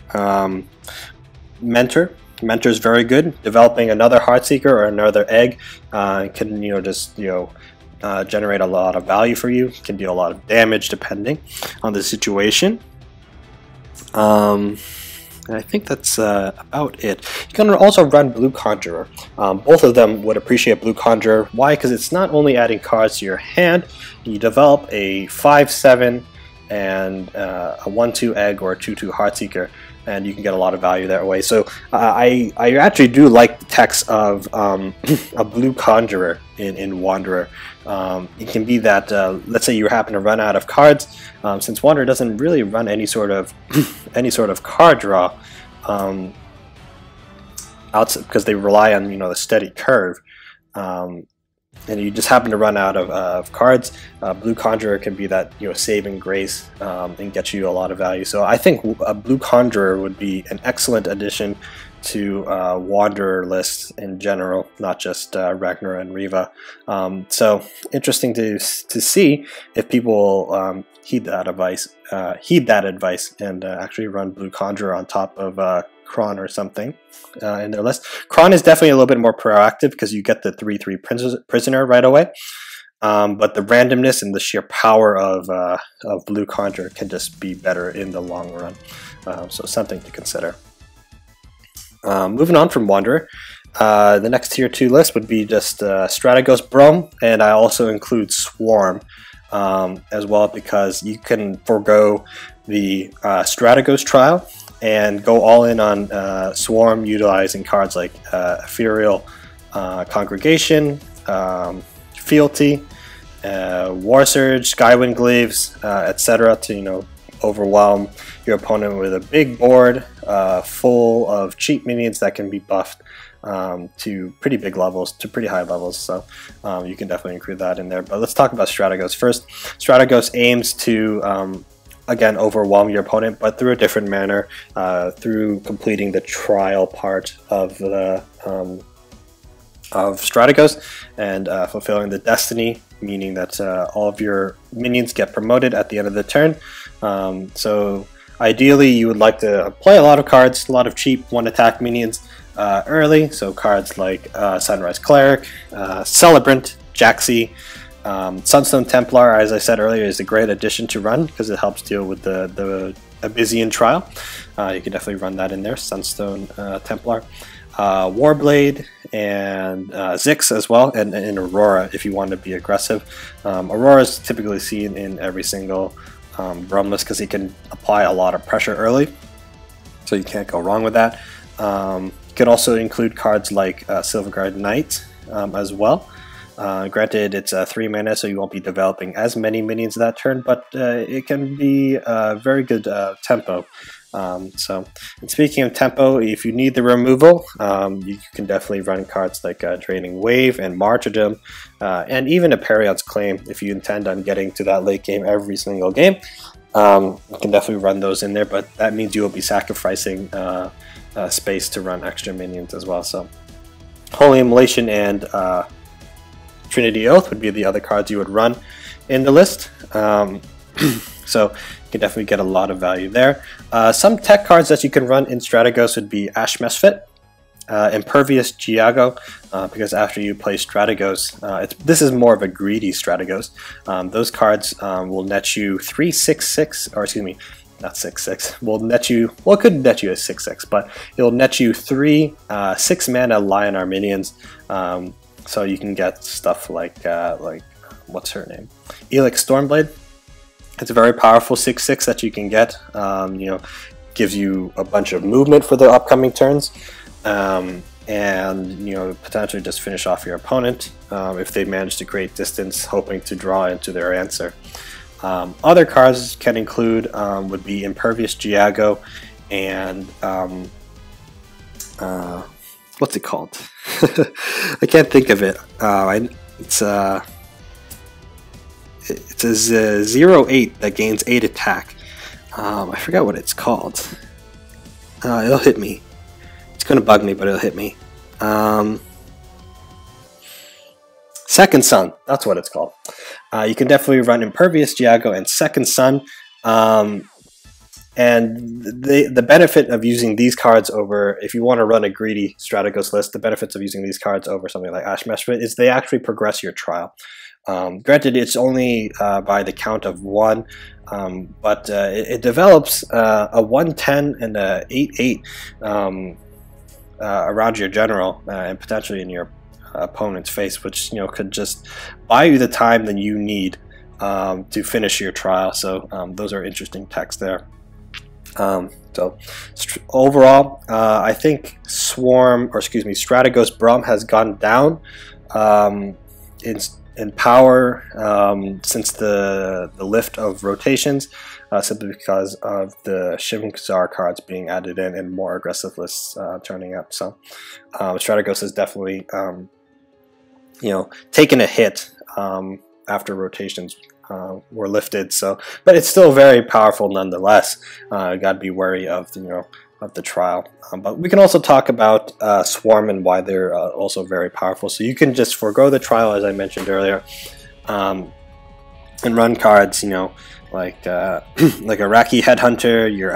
Mentor. Mentor is very good. Developing another Heartseeker or another egg can generate a lot of value for you. Can deal a lot of damage depending on the situation. I think that's about it. You can also run Blue Conjurer. Both of them would appreciate Blue Conjurer. Why? Because it's not only adding cards to your hand. You develop a 5/7 and a 1/2 egg or a 2/2 Heartseeker, and you can get a lot of value that way. So I actually do like the text of a Blue Conjurer in Wanderer. It can be that let's say you happen to run out of cards. Since Wanderer doesn't really run any sort of card draw, because they rely on the steady curve. And you just happen to run out of cards, Blue Conjurer can be that saving grace and get you a lot of value. So I think a Blue Conjurer would be an excellent addition to Wanderer lists in general, not just Ragnar and Reba. So interesting to see if people heed that advice and actually run Blue Conjurer on top of Kron or something in their list. Kron is definitely a little bit more proactive because you get the 3/3 prisoner right away. But the randomness and the sheer power of Blue Conjurer can just be better in the long run. So something to consider. Moving on from Wanderer, the next tier 2 list would be just Strategos Brom, and I also include Swarm as well, because you can forego the Strategos trial and go all in on Swarm, utilizing cards like Ethereal Congregation, Fealty, War Surge, Skywind Glaives, etc. to overwhelm your opponent with a big board full of cheap minions that can be buffed to pretty big levels, to pretty high levels. So you can definitely include that in there. But let's talk about Strategos first. Strategos aims to again overwhelm your opponent, but through a different manner, through completing the trial part of the Strategos and fulfilling the destiny, meaning that all of your minions get promoted at the end of the turn. So ideally you would like to play a lot of cards, a lot of cheap 1-attack minions early, so cards like Sunrise Cleric, Celebrant, Jaxi, Sunstone Templar, as I said earlier, is a great addition to run because it helps deal with the Abyssian trial. You can definitely run that in there, Sunstone Templar. Warblade and Zix as well, and Aurora if you want to be aggressive. Aurora is typically seen in every single Brom list because he can apply a lot of pressure early, so you can't go wrong with that. You could also include cards like Silverguard Knight as well. Granted, it's 3 mana, so you won't be developing as many minions that turn, but it can be a very good tempo. And speaking of tempo, if you need the removal, you can definitely run cards like Draining Wave and Martyrdom, and even Aperion's Claim if you intend on getting to that late game every single game. You can definitely run those in there, but that means you will be sacrificing space to run extra minions as well. So Holy Immolation and Trinity Oath would be the other cards you would run in the list. So you can definitely get a lot of value there. Some tech cards that you can run in Strategos would be Ash Misfit, Impervious Giago, because after you play Strategos, this is more of a greedy Strategos. Those cards will net you 3/6/6, or excuse me, not 6/6. Will net you, well, it could net you a 6/6, but it'll net you 3 6-mana Lion-R minions. So you can get stuff like what's her name, Elix Stormblade. It's a very powerful 6/6 that you can get. You know, gives you a bunch of movement for the upcoming turns. And you know, potentially just finish off your opponent if they manage to create distance, hoping to draw into their answer. Other cards can include would be Impervious Giago and what's it called? I can't think of it. It's a 0/8 that gains 8 attack. I forgot what it's called. It'll hit me. It's gonna bug me, but it'll hit me. Second Sun, that's what it's called. You can definitely run Impervious Giago and Second Sun. And the benefit of using these cards over, if you want to run a greedy Strategos list, the benefits of using these cards over something like Ash Meshfit is they actually progress your trial. Granted, it's only by the count of 1, but it develops a 1/10 and a 8/8 around your general and potentially in your opponent's face, which, you know, could just buy you the time that you need to finish your trial. So those are interesting techs there. So overall, I think Strategos Braum has gone down in power since the lift of rotations, simply because of the Shimkazar cards being added in and more aggressive lists turning up. So Strategos has definitely you know, taken a hit after rotations were lifted. So, but it's still very powerful nonetheless. Got to be wary of of the trial. But we can also talk about Swarm and why they're also very powerful. So you can just forego the trial, as I mentioned earlier, and run cards, you know, like Iraqi Headhunter, your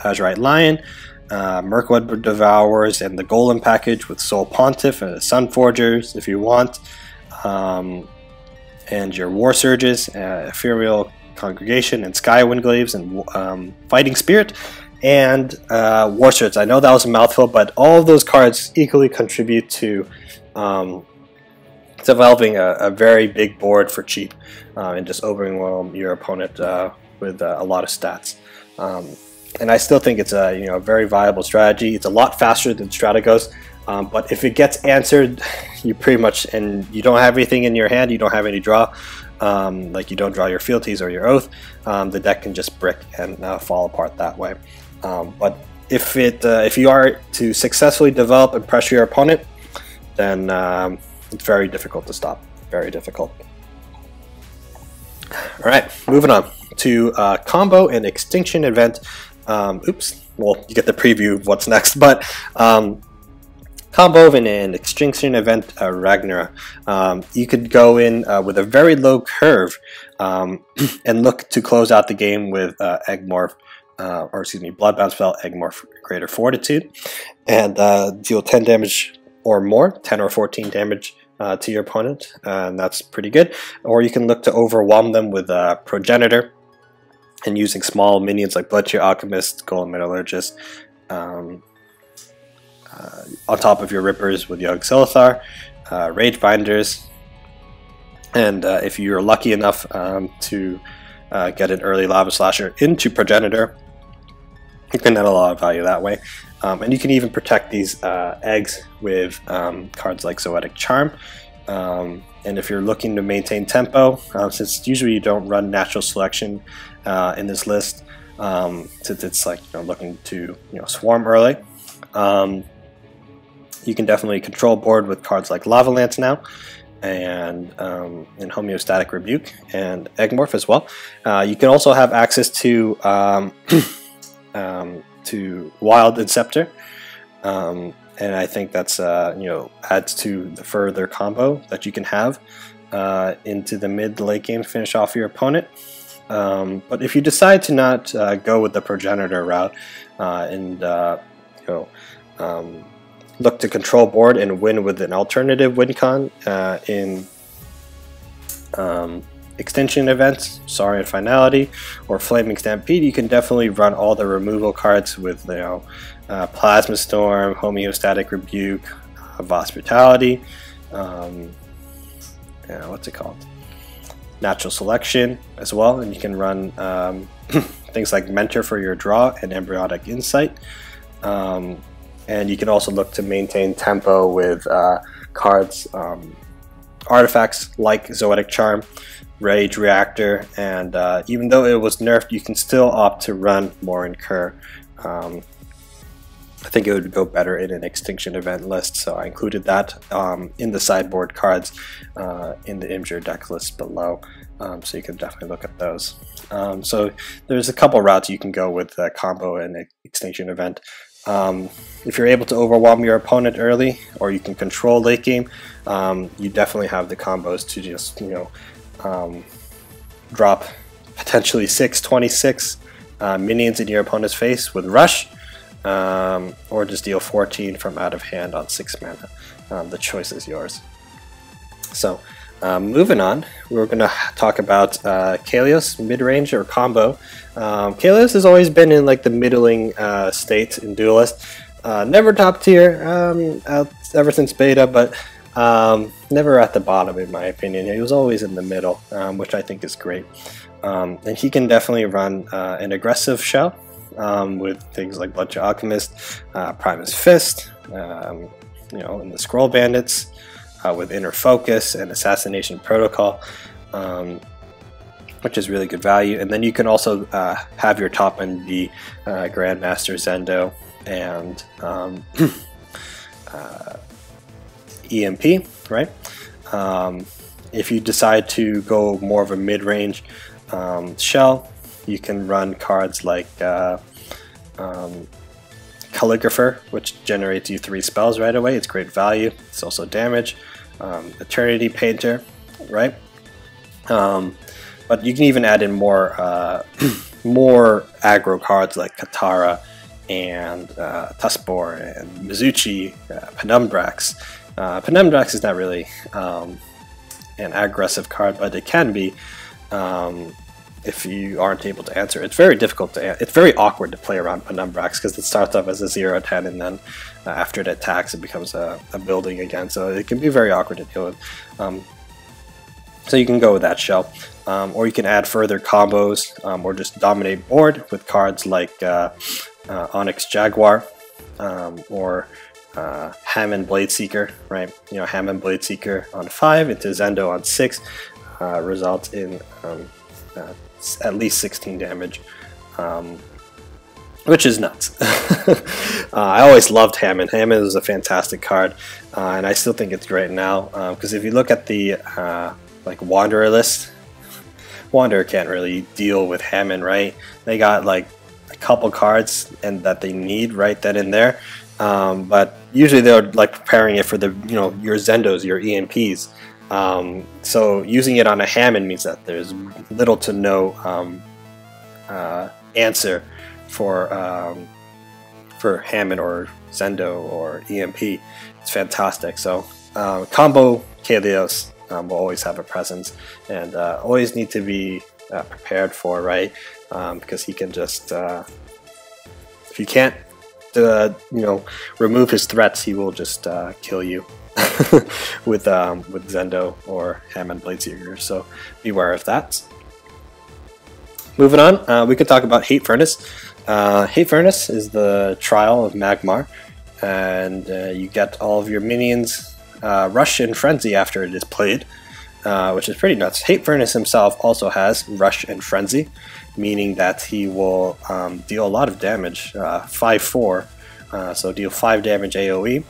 Azurite Lion, Mirkwood Devourers, and the Golem package with Soul Pontiff and Sun Forgers if you want. And your War Surges, Ethereal Congregation, and Sky Windglaves, and Fighting Spirit, and War Surge. I know that was a mouthful, but all of those cards equally contribute to developing a very big board for cheap and just overwhelm your opponent with a lot of stats. And I still think it's a a very viable strategy. It's a lot faster than Strategos. But if it gets answered, you pretty much, and you don't have anything in your hand, you don't have any draw, like you don't draw your fealties or your oath, the deck can just brick and fall apart that way. But if you are to successfully develop and pressure your opponent, then it's very difficult to stop. Very difficult. All right, moving on to combo and extinction event. Oops. Well, you get the preview of what's next, but. Combo and an extinction event Ragnarok. You could go in with a very low curve and look to close out the game with Bloodbound spell Eggmorph Greater Fortitude, and deal 10 damage or more, 10 or 14 damage to your opponent, and that's pretty good. Or you can look to overwhelm them with Progenitor and using small minions like Bloodtear Alchemist, Golem Metallurgist, on top of your Rippers with Young Silithar, Rage Binders, and if you're lucky enough to get an early Lava Slasher into Progenitor, you can net a lot of value that way. And you can even protect these eggs with cards like Zoetic Charm. And if you're looking to maintain tempo, since usually you don't run natural selection in this list, since it's like looking to swarm early, you can definitely control board with cards like Lava Lance now, and Homeostatic Rebuke and Eggmorph as well. You can also have access to Wild Inceptor, and I think that's adds to the further combo that you can have into the mid to late game to finish off your opponent. But if you decide to not go with the progenitor route and look to control board and win with an alternative win con in extinction events, Saran Finality, or Flaming Stampede, you can definitely run all the removal cards with Plasma Storm, Homeostatic Rebuke, Voss Brutality, what's it called? Natural Selection as well, and you can run things like Mentor for your draw and Embryonic Insight. And you can also look to maintain tempo with cards, artifacts like Zoetic Charm, Rage Reactor, and even though it was nerfed, you can still opt to run more Incur. I think it would go better in an extinction event list, so I included that in the sideboard cards in the Imgur deck list below, so you can definitely look at those. So there's a couple routes you can go with combo and extinction event. If you're able to overwhelm your opponent early, or you can control late game, you definitely have the combos to just drop potentially 626 minions in your opponent's face with Rush, or just deal 14 from out of hand on 6 mana. The choice is yours. So moving on, we're going to talk about Kalios mid-range or combo. Kalios has always been in like the middling state in Duelist. Never top tier ever since beta, but never at the bottom in my opinion. He was always in the middle, which I think is great. And he can definitely run an aggressive shell with things like Bloodshot Alchemist, Primus Fist, and the Scroll Bandits, with Inner Focus and Assassination Protocol, which is really good value. And then you can also have your top end be Grandmaster Zendo and EMP, right? If you decide to go more of a mid-range shell, you can run cards like Calligrapher, which generates you 3 spells right away. It's great value. It's also damage. Eternity Painter, right? But you can even add in more more aggro cards like Katara and Tuskbor and Mizuchi, Penumbrax. Penumbrax is not really an aggressive card, but it can be if you aren't able to answer. It's very difficult to it's very awkward to play around Penumbrax because it starts off as a 0/10 and then after it attacks it becomes a building again, so it can be very awkward to deal with. So you can go with that shell, or you can add further combos, or just dominate board with cards like Onyx Jaguar, or Hammond Bladeseeker, right? Hammond Bladeseeker on 5 into Zendo on 6 results in at least 16 damage, which is nuts. I always loved Hammond. Hammond is a fantastic card, and I still think it's great now, because if you look at the like Wanderer list, Wanderer can't really deal with Hammond, right? They got like a couple cards and that they need right then and there, but usually they're like preparing it for the your Zendos, your EMPs. So using it on a Hammond means that there's little to no answer for Hammond or Zendo or EMP. It's fantastic. So combo Kalios will always have a presence, and always need to be prepared for, right? Because he can just if you can't remove his threats, he will just kill you. with Zendo or Hammond Bladeseeker, so beware of that. Moving on, we could talk about Hate Furnace. Hate Furnace is the trial of Magmar, and you get all of your minions Rush and Frenzy after it is played, which is pretty nuts. Hate Furnace himself also has Rush and Frenzy, meaning that he will deal a lot of damage, 5/4, so deal 5 damage AoE.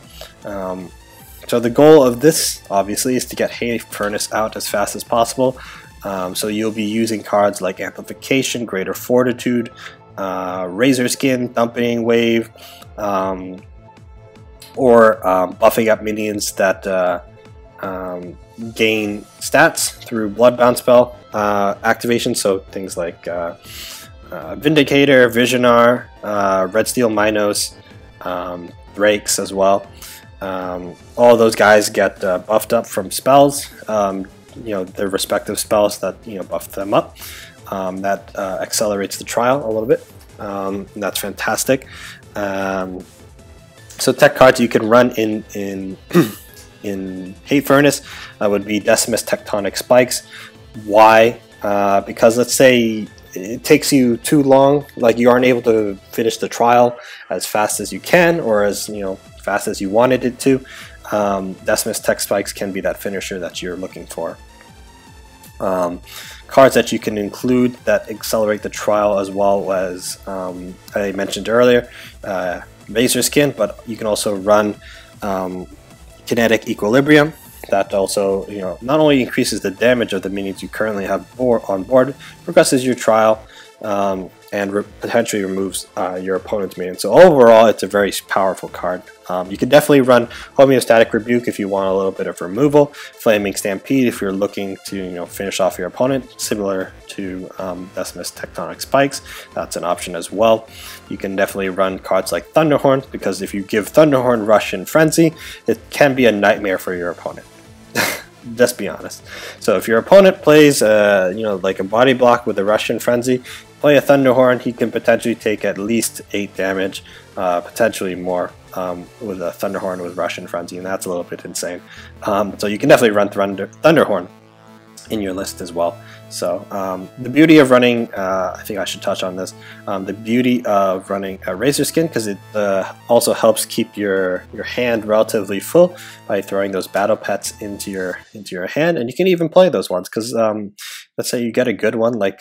So the goal of this, obviously, is to get Hate Furnace out as fast as possible. So you'll be using cards like Amplification, Greater Fortitude, Razor Skin, Dumping Wave, or buffing up minions that gain stats through Bloodbound spell activation, so things like Vindicator, Visionar, Red Steel Minos, Drakes as well. All those guys get buffed up from spells, their respective spells that buff them up. That accelerates the trial a little bit. And that's fantastic. So tech cards you can run in Hate Furnace would be Decimus Tectonic Spikes. Why? Because let's say it takes you too long, like you aren't able to finish the trial as fast as you can, or as fast as you wanted it to. Decimus Tech Spikes can be that finisher that you're looking for. Cards that you can include that accelerate the trial, as well as I mentioned earlier, Razor Skin, but you can also run Kinetic Equilibrium. That also, not only increases the damage of the minions you currently have on board, progresses your trial, and potentially removes your opponent's minion. So overall, it's a very powerful card. You can definitely run Homeostatic Rebuke if you want a little bit of removal, Flaming Stampede if you're looking to finish off your opponent, similar to Decimus Tectonic Spikes. That's an option as well. You can definitely run cards like Thunderhorn, because if you give Thunderhorn Rush and Frenzy, it can be a nightmare for your opponent. Just be honest. So if your opponent plays like a body block with a Rush and Frenzy, play a Thunderhorn, he can potentially take at least 8 damage, potentially more, with a Thunderhorn with Rush and Frenzy, and that's a little bit insane. So you can definitely run Thunderhorn in your list as well. So the beauty of running, I think I should touch on this, the beauty of running a Razor Skin, because it also helps keep your hand relatively full by throwing those battle pets into your hand, and you can even play those ones, because let's say you get a good one like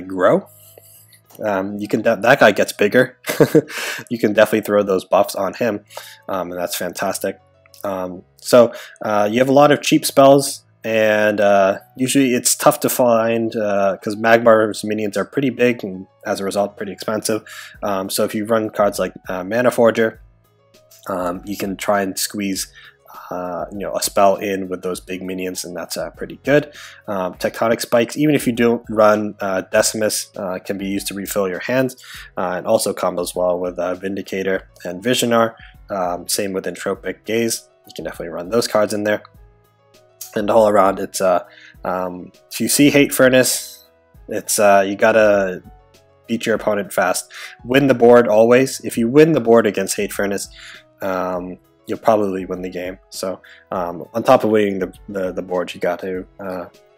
Grow. You can that guy gets bigger. You can definitely throw those buffs on him, and that's fantastic. So you have a lot of cheap spells, and usually it's tough to find because Magmar's minions are pretty big and as a result pretty expensive. So if you run cards like Mana Forger, you can try and squeeze a spell in with those big minions, and that's pretty good. Tectonic Spikes, even if you don't run Decimus, can be used to refill your hands, and also combos well with Vindicator and Visionar. Same with Entropic Gaze. You can definitely run those cards in there. And all around, it's if you see Hate Furnace, it's you gotta beat your opponent fast. Win the board always. If you win the board against Hate Furnace, you'll probably win the game. So on top of winning the board, you got to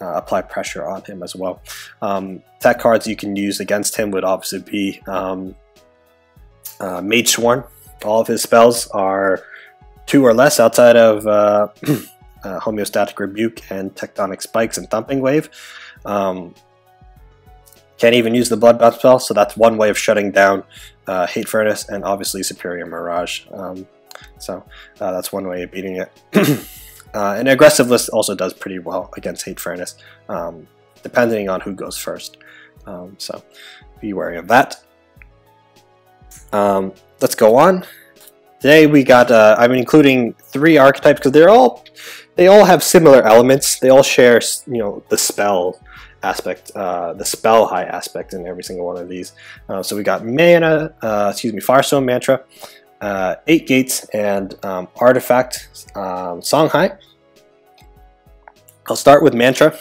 apply pressure on him as well. Tech cards you can use against him would obviously be Mage Sworn. All of his spells are 2 or less outside of Homeostatic Rebuke and Tectonic Spikes and Thumping Wave. Can't even use the Bloodbound spell, so that's one way of shutting down Hate Furnace, and obviously Superior Mirage. So that's one way of beating it. An aggressive list also does pretty well against Hate Furnace, depending on who goes first. So be wary of that. Let's go on. Today we got, I'm including 3 archetypes because they all have similar elements. They all share, the spell aspect, the spell high aspect in every single one of these. So we got Firestone Mantra, 8 Gates, and Artifact Songhai. I'll start with Mantra.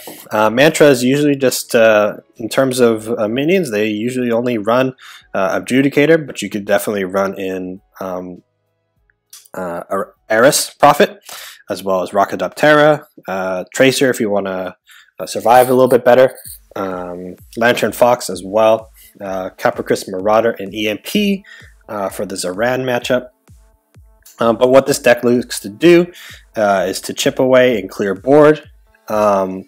Mantra is usually just, in terms of minions, they usually only run Adjudicator, but you could definitely run in Eris Prophet, as well as Rockadoptera, Tracer if you want to survive a little bit better, Lantern Fox as well, Capricus Marauder, and EMP for the Saran matchup. But what this deck looks to do is to chip away and clear board,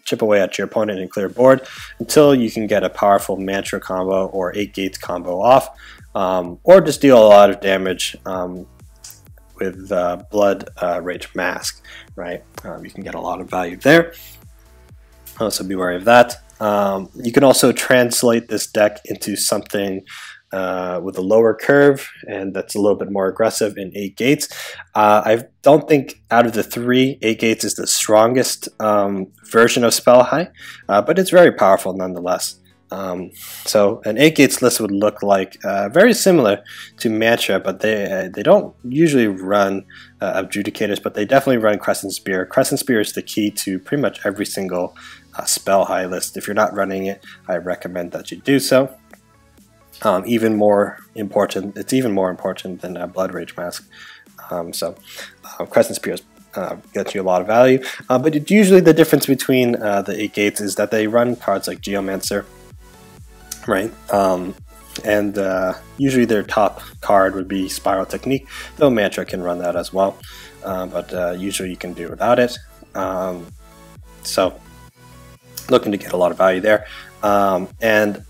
chip away at your opponent and clear board until you can get a powerful Mantra combo or 8 Gates combo off, or just deal a lot of damage with Blood Rage Mask, right? You can get a lot of value there, so be wary of that. You can also translate this deck into something with a lower curve, and that's a little bit more aggressive in 8 gates. I don't think out of the 3, 8 gates is the strongest version of Spell High, but it's very powerful nonetheless. So an 8 gates list would look like very similar to Mantra, but they don't usually run Adjudicators, but they definitely run Crescent Spear. Crescent Spear is the key to pretty much every single Spell High list. If you're not running it, I recommend that you do so. It's even more important than a Blood Rage Mask. Crescent Spear gets you a lot of value, but usually the difference between the 8 gates is that they run cards like Geomancer, right? Usually their top card would be Spiral Technique, though Mantra can run that as well, but usually you can do without it. So looking to get a lot of value there, and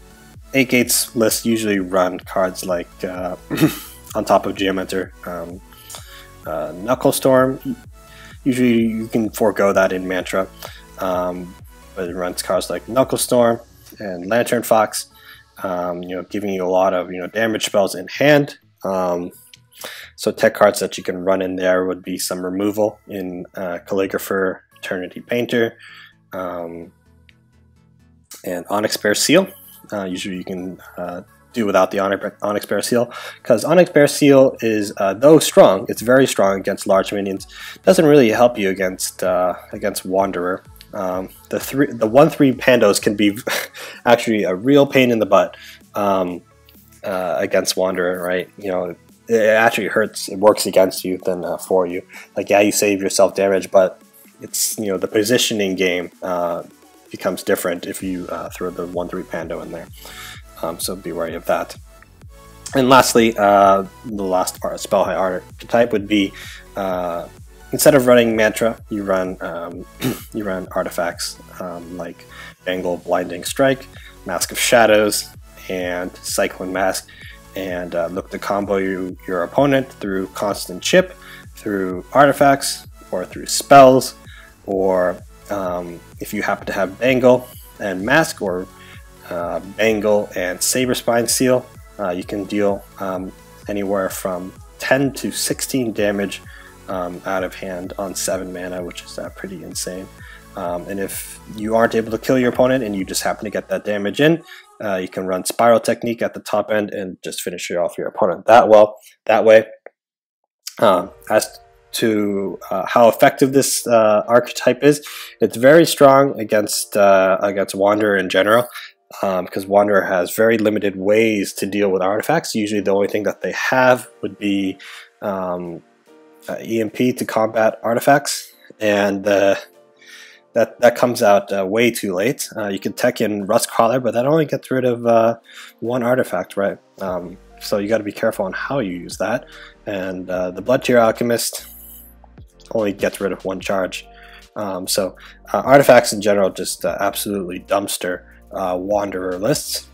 8 gates lists usually run cards like on top of Geomancer, Knuckle Storm. Usually you can forego that in Mantra, but it runs cards like Knuckle Storm and Lantern Fox, giving you a lot of damage spells in hand. So tech cards that you can run in there would be some removal in Calligrapher, Eternity Painter, and Onyx Bear Seal. Usually you can do without the Onyx Bear Seal, because Onyx Bear Seal is, though strong, it's very strong against large minions. Doesn't really help you against Wanderer. The 1/3 Pandos can be actually a real pain in the butt against Wanderer, right? It actually hurts. It works against you than for you. Like, yeah, you save yourself damage, but it's the positioning game becomes different if you throw the 1/3 Pando in there. So be wary of that. And lastly, the last Spell High archetype would be, instead of running Mantra, you run artifacts like Bangle, Blinding Strike, Mask of Shadows, and Cyclone Mask, and look to combo your opponent through Constant Chip, through artifacts, or through spells, or if you happen to have Bangle and Mask, or Bangle and Saberspine Seal, you can deal anywhere from 10 to 16 damage out of hand on 7 mana, which is pretty insane. And if you aren't able to kill your opponent and you just happen to get that damage in, you can run Spiral Technique at the top end and just finish off your opponent that way. As to how effective this archetype is, it's very strong against Wanderer in general, because Wanderer has very limited ways to deal with artifacts. Usually the only thing that they have would be EMP to combat artifacts, and that comes out way too late. You can tech in Rustcrawler, but that only gets rid of 1 artifact, right? So you got to be careful on how you use that. And the Blood Tear Alchemist only gets rid of 1 charge. So artifacts in general just absolutely dumpster Wanderer lists.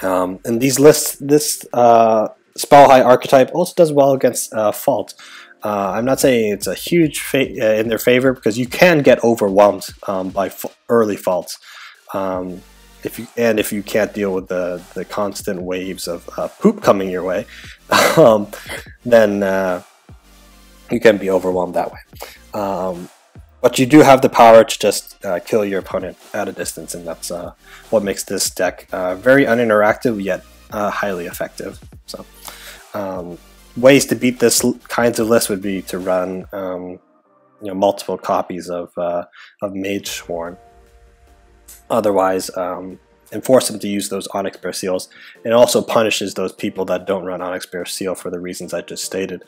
And these lists, this Spell High archetype also does well against Fault. I'm not saying it's a huge in their favor, because you can get overwhelmed by early Faults. If you can't deal with the constant waves of poop coming your way, then you can be overwhelmed that way. But you do have the power to just kill your opponent at a distance, and that's what makes this deck very uninteractive yet highly effective. So ways to beat this kinds of lists would be to run multiple copies of Mage Sworn. Otherwise, enforce them to use those Onyx Bear Seals. It also punishes those people that don't run Onyx Bear Seal for the reasons I just stated.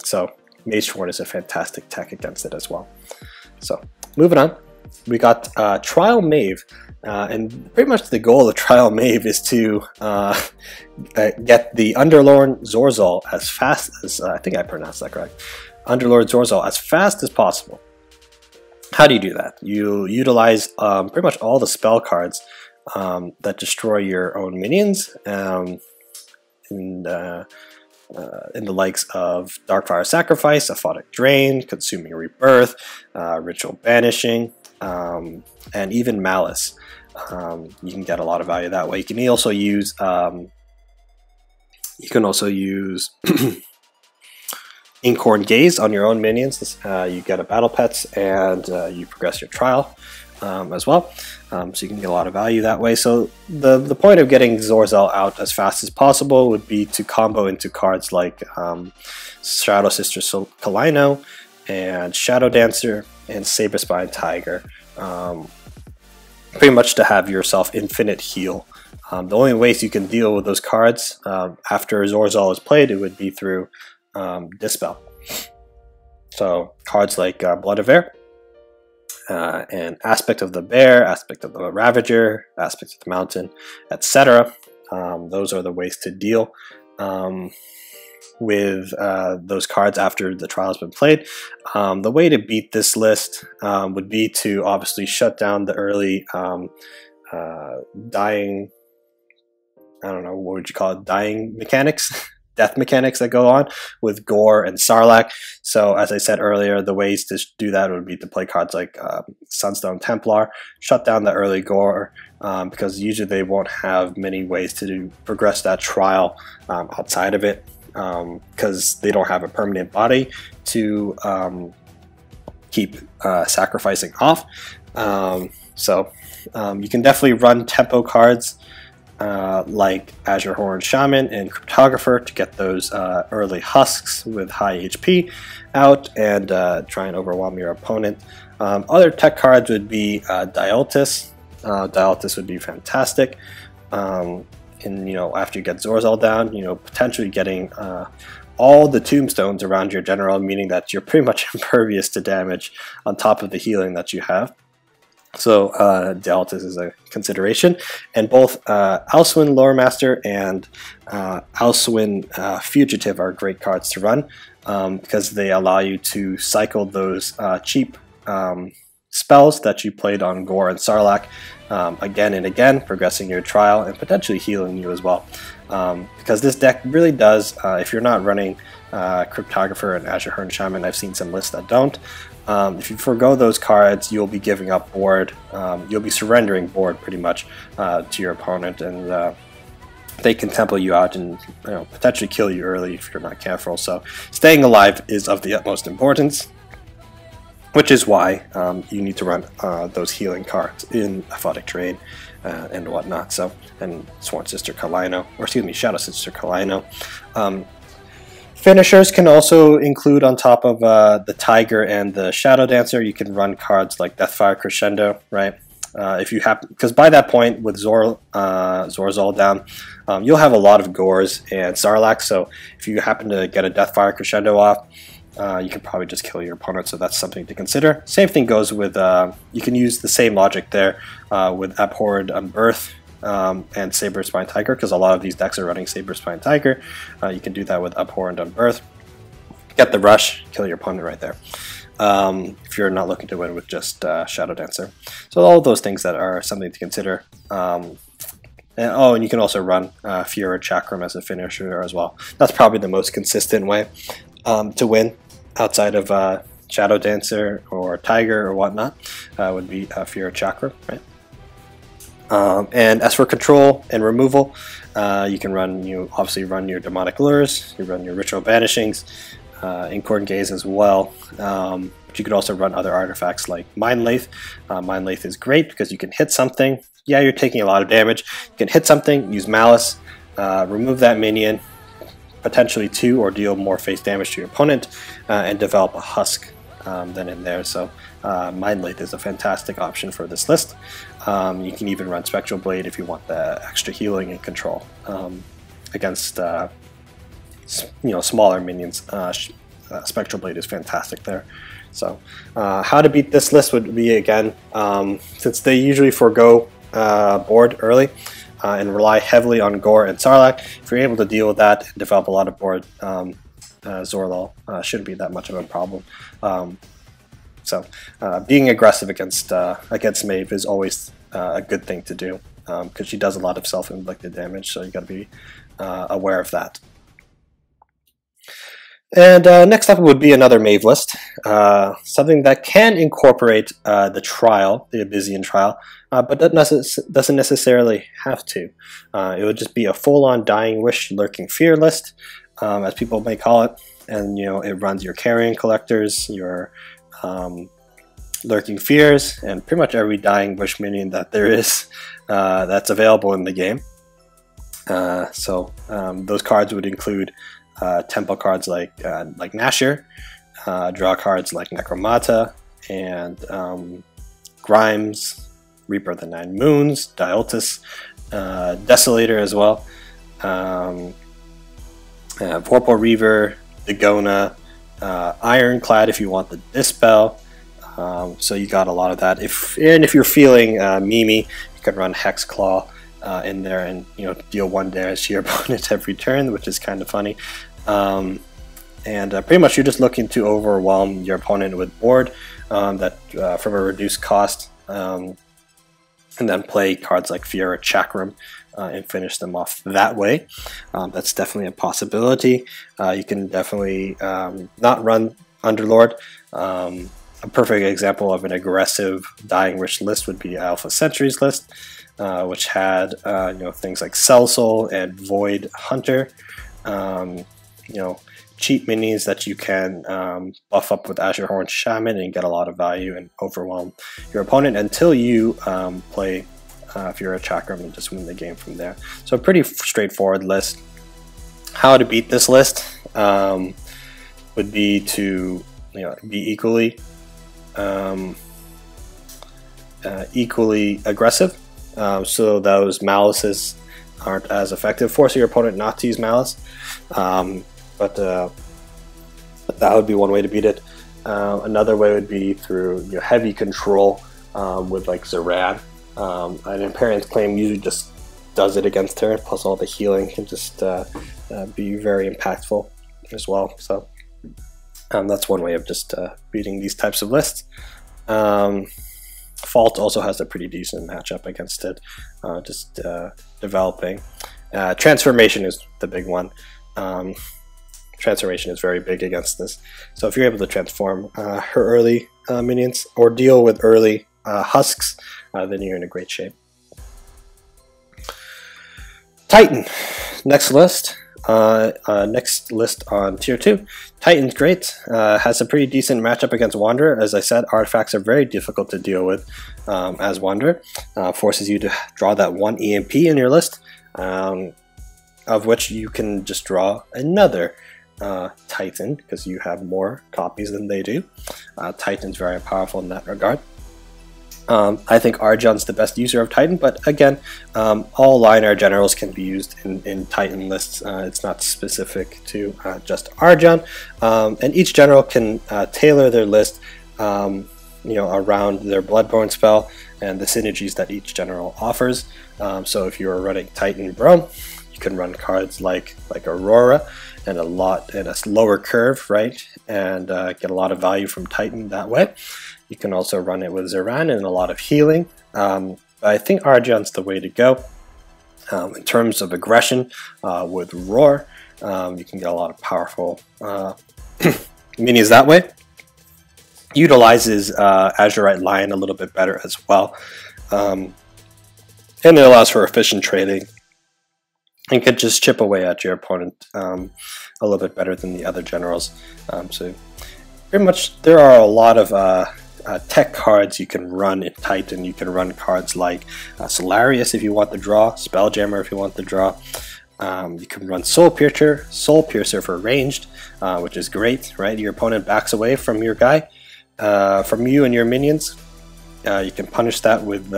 So Mage Sworn is a fantastic tech against it as well. So moving on, we got Trial Knave. And pretty much the goal of Trial Knave is to get the Underlord Zorzal as fast as, I think I pronounced that correct, Underlord Zorzal as fast as possible. How do you do that? You utilize pretty much all the spell cards that destroy your own minions, in the likes of Darkfire Sacrifice, Aphotic Drain, Consuming Rebirth, Ritual Banishing, and even Malice. You can get a lot of value that way. You can also use Inkhorn Gaze on your own minions. You get a battle pets, and you progress your trial as well. So you can get a lot of value that way. So the point of getting Zorzel out as fast as possible would be to combo into cards like Shadow Sister Kalino and Shadow Dancer and Saber Spine Tiger. Pretty much to have yourself infinite heal. The only ways you can deal with those cards after Zorzel is played, it would be through Dispel. So cards like Blood of Air, and Aspect of the Bear, Aspect of the Ravager, Aspect of the Mountain, etc. Those are the ways to deal with those cards after the trial has been played. The way to beat this list would be to obviously shut down the early dying, I don't know, what would you call it, dying mechanics? Death mechanics that go on with Gore and Sarlacc. So as I said earlier, the ways to do that would be to play cards like Sunstone Templar, shut down the early Gore, because usually they won't have many ways to progress that trial outside of it, because they don't have a permanent body to keep sacrificing off. So you can definitely run tempo cards like Azure Horn Shaman and Cryptographer to get those early husks with high HP out and try and overwhelm your opponent. Other tech cards would be Dialtis. Dialtis would be fantastic. And after you get Zorzel down, potentially getting all the tombstones around your general, meaning that you're pretty much impervious to damage on top of the healing that you have. So Dialtis is a consideration, and both Alswin Loremaster and Alswin Fugitive are great cards to run because they allow you to cycle those cheap spells that you played on Gore and Sarlacc again and again, progressing your trial and potentially healing you as well. Because this deck really does, if you're not running Cryptographer and Azure Horn Shaman, I've seen some lists that don't. If you forgo those cards, you'll be giving up board. You'll be surrendering board pretty much to your opponent, and they can tempo you out and potentially kill you early if you're not careful. So staying alive is of the utmost importance, which is why you need to run those healing cards in Aphotic Terrain and whatnot. So, and Sworn Sister Kalino, or excuse me, Shadow Sister Kalino. Finishers can also include, on top of the Tiger and the Shadow Dancer, you can run cards like Deathfire Crescendo, right? If you have, because by that point with Zorzel down, you'll have a lot of Gores and Sarlacc. So if you happen to get a Deathfire Crescendo off, you can probably just kill your opponent. So that's something to consider. Same thing goes with you can use the same logic there with Abhorred Unbirth. And Saber Spine Tiger, because a lot of these decks are running Saber Spine Tiger. You can do that with Abhorrent Unbirth. Get the rush, kill your opponent right there. If you're not looking to win with just Shadow Dancer. So all of those things that are something to consider. And you can also run Fura Chakram as a finisher as well. That's probably the most consistent way to win outside of Shadow Dancer or Tiger or whatnot. Would be Fura Chakram, right? And as for control and removal, you can obviously run your Demonic Lures, you run your Ritual Banishings, Inkhorn Gaze as well. But you could also run other artifacts like Mind Lathe. Mind Lathe is great because you can hit something. Yeah, you're taking a lot of damage. You can hit something, use Malice, remove that minion, potentially 2, or deal more face damage to your opponent, and develop a husk then in there. So Mind Lathe is a fantastic option for this list. You can even run Spectral Blade if you want the extra healing and control against smaller minions. Spectral Blade is fantastic there. So how to beat this list would be, again, since they usually forego board early and rely heavily on Gore and Sarlacc, if you're able to deal with that and develop a lot of board, Zorzel shouldn't be that much of a problem. So being aggressive against Maeve is always a good thing to do because she does a lot of self-inflicted damage, so you got to be aware of that. And next up would be another Knave list, something that can incorporate the trial, the Abyssian trial, but that doesn't necessarily have to. It would just be a full-on Dying Wish Lurking Fear list, as people may call it, and it runs your Carrion Collectors, your Lurking Fears, and pretty much every Dying Wish minion that there is that's available in the game. So those cards would include tempo cards like Nasher, draw cards like Necromata, and Grimes, Reaper of the Nine Moons, Dioltus, Desolator as well, Vorpal Reaver, Dagona, Ironclad if you want the Dispel. So you got a lot of that. If you're feeling memey, you can run Hexclaw in there and deal 1 damage to your opponent every turn, which is kind of funny. And pretty much you're just looking to overwhelm your opponent with board that from a reduced cost, and then play cards like Fiora Chakram and finish them off that way. That's definitely a possibility. You can definitely not run Underlord. A perfect example of an aggressive Dying Wish list would be Alpha Sentry's list, which had things like Cellsoul and Void Hunter. Cheap minis that you can buff up with Azure Horn Shaman and get a lot of value and overwhelm your opponent until you play Fiora Chakram and just win the game from there. So a pretty straightforward list. How to beat this list would be to be equally aggressive, so those malices aren't as effective. Force your opponent not to use malice, but that would be one way to beat it. Another way would be through heavy control with like Saran. An Imperion's Claim usually just does it against her, plus all the healing can just be very impactful as well. So that's one way of just beating these types of lists. Fault also has a pretty decent matchup against it, just developing. Transformation is the big one. Transformation is very big against this. So if you're able to transform her early minions or deal with early husks, then you're in a great shape. Titan, next list. Next list on tier 2. Titan's great. Has a pretty decent matchup against Wanderer. As I said, artifacts are very difficult to deal with as Wanderer. Forces you to draw that 1 EMP in your list, of which you can just draw another Titan because you have more copies than they do. Titan's very powerful in that regard. I think Arjon's the best user of Titan, but again, all Lion-R generals can be used in Titan lists. It's not specific to just Arjon, and each general can tailor their list around their Bloodborne spell and the synergies that each general offers. So if you're running Titan Bro, you can run cards like Aurora and a lower curve, right, and get a lot of value from Titan that way. You can also run it with Saran and a lot of healing. I think Arjon's the way to go. In terms of aggression, with Roar, you can get a lot of powerful minis that way. Utilizes Azurite Lion a little bit better as well. And it allows for efficient trading and could just chip away at your opponent a little bit better than the other generals. So pretty much there are a lot of tech cards you can run in Titan. You can run cards like Solarius if you want the draw, Spelljammer if you want the draw. You can run Soul Piercer for ranged, which is great, right? Your opponent backs away from your guy, from you and your minions. You can punish that with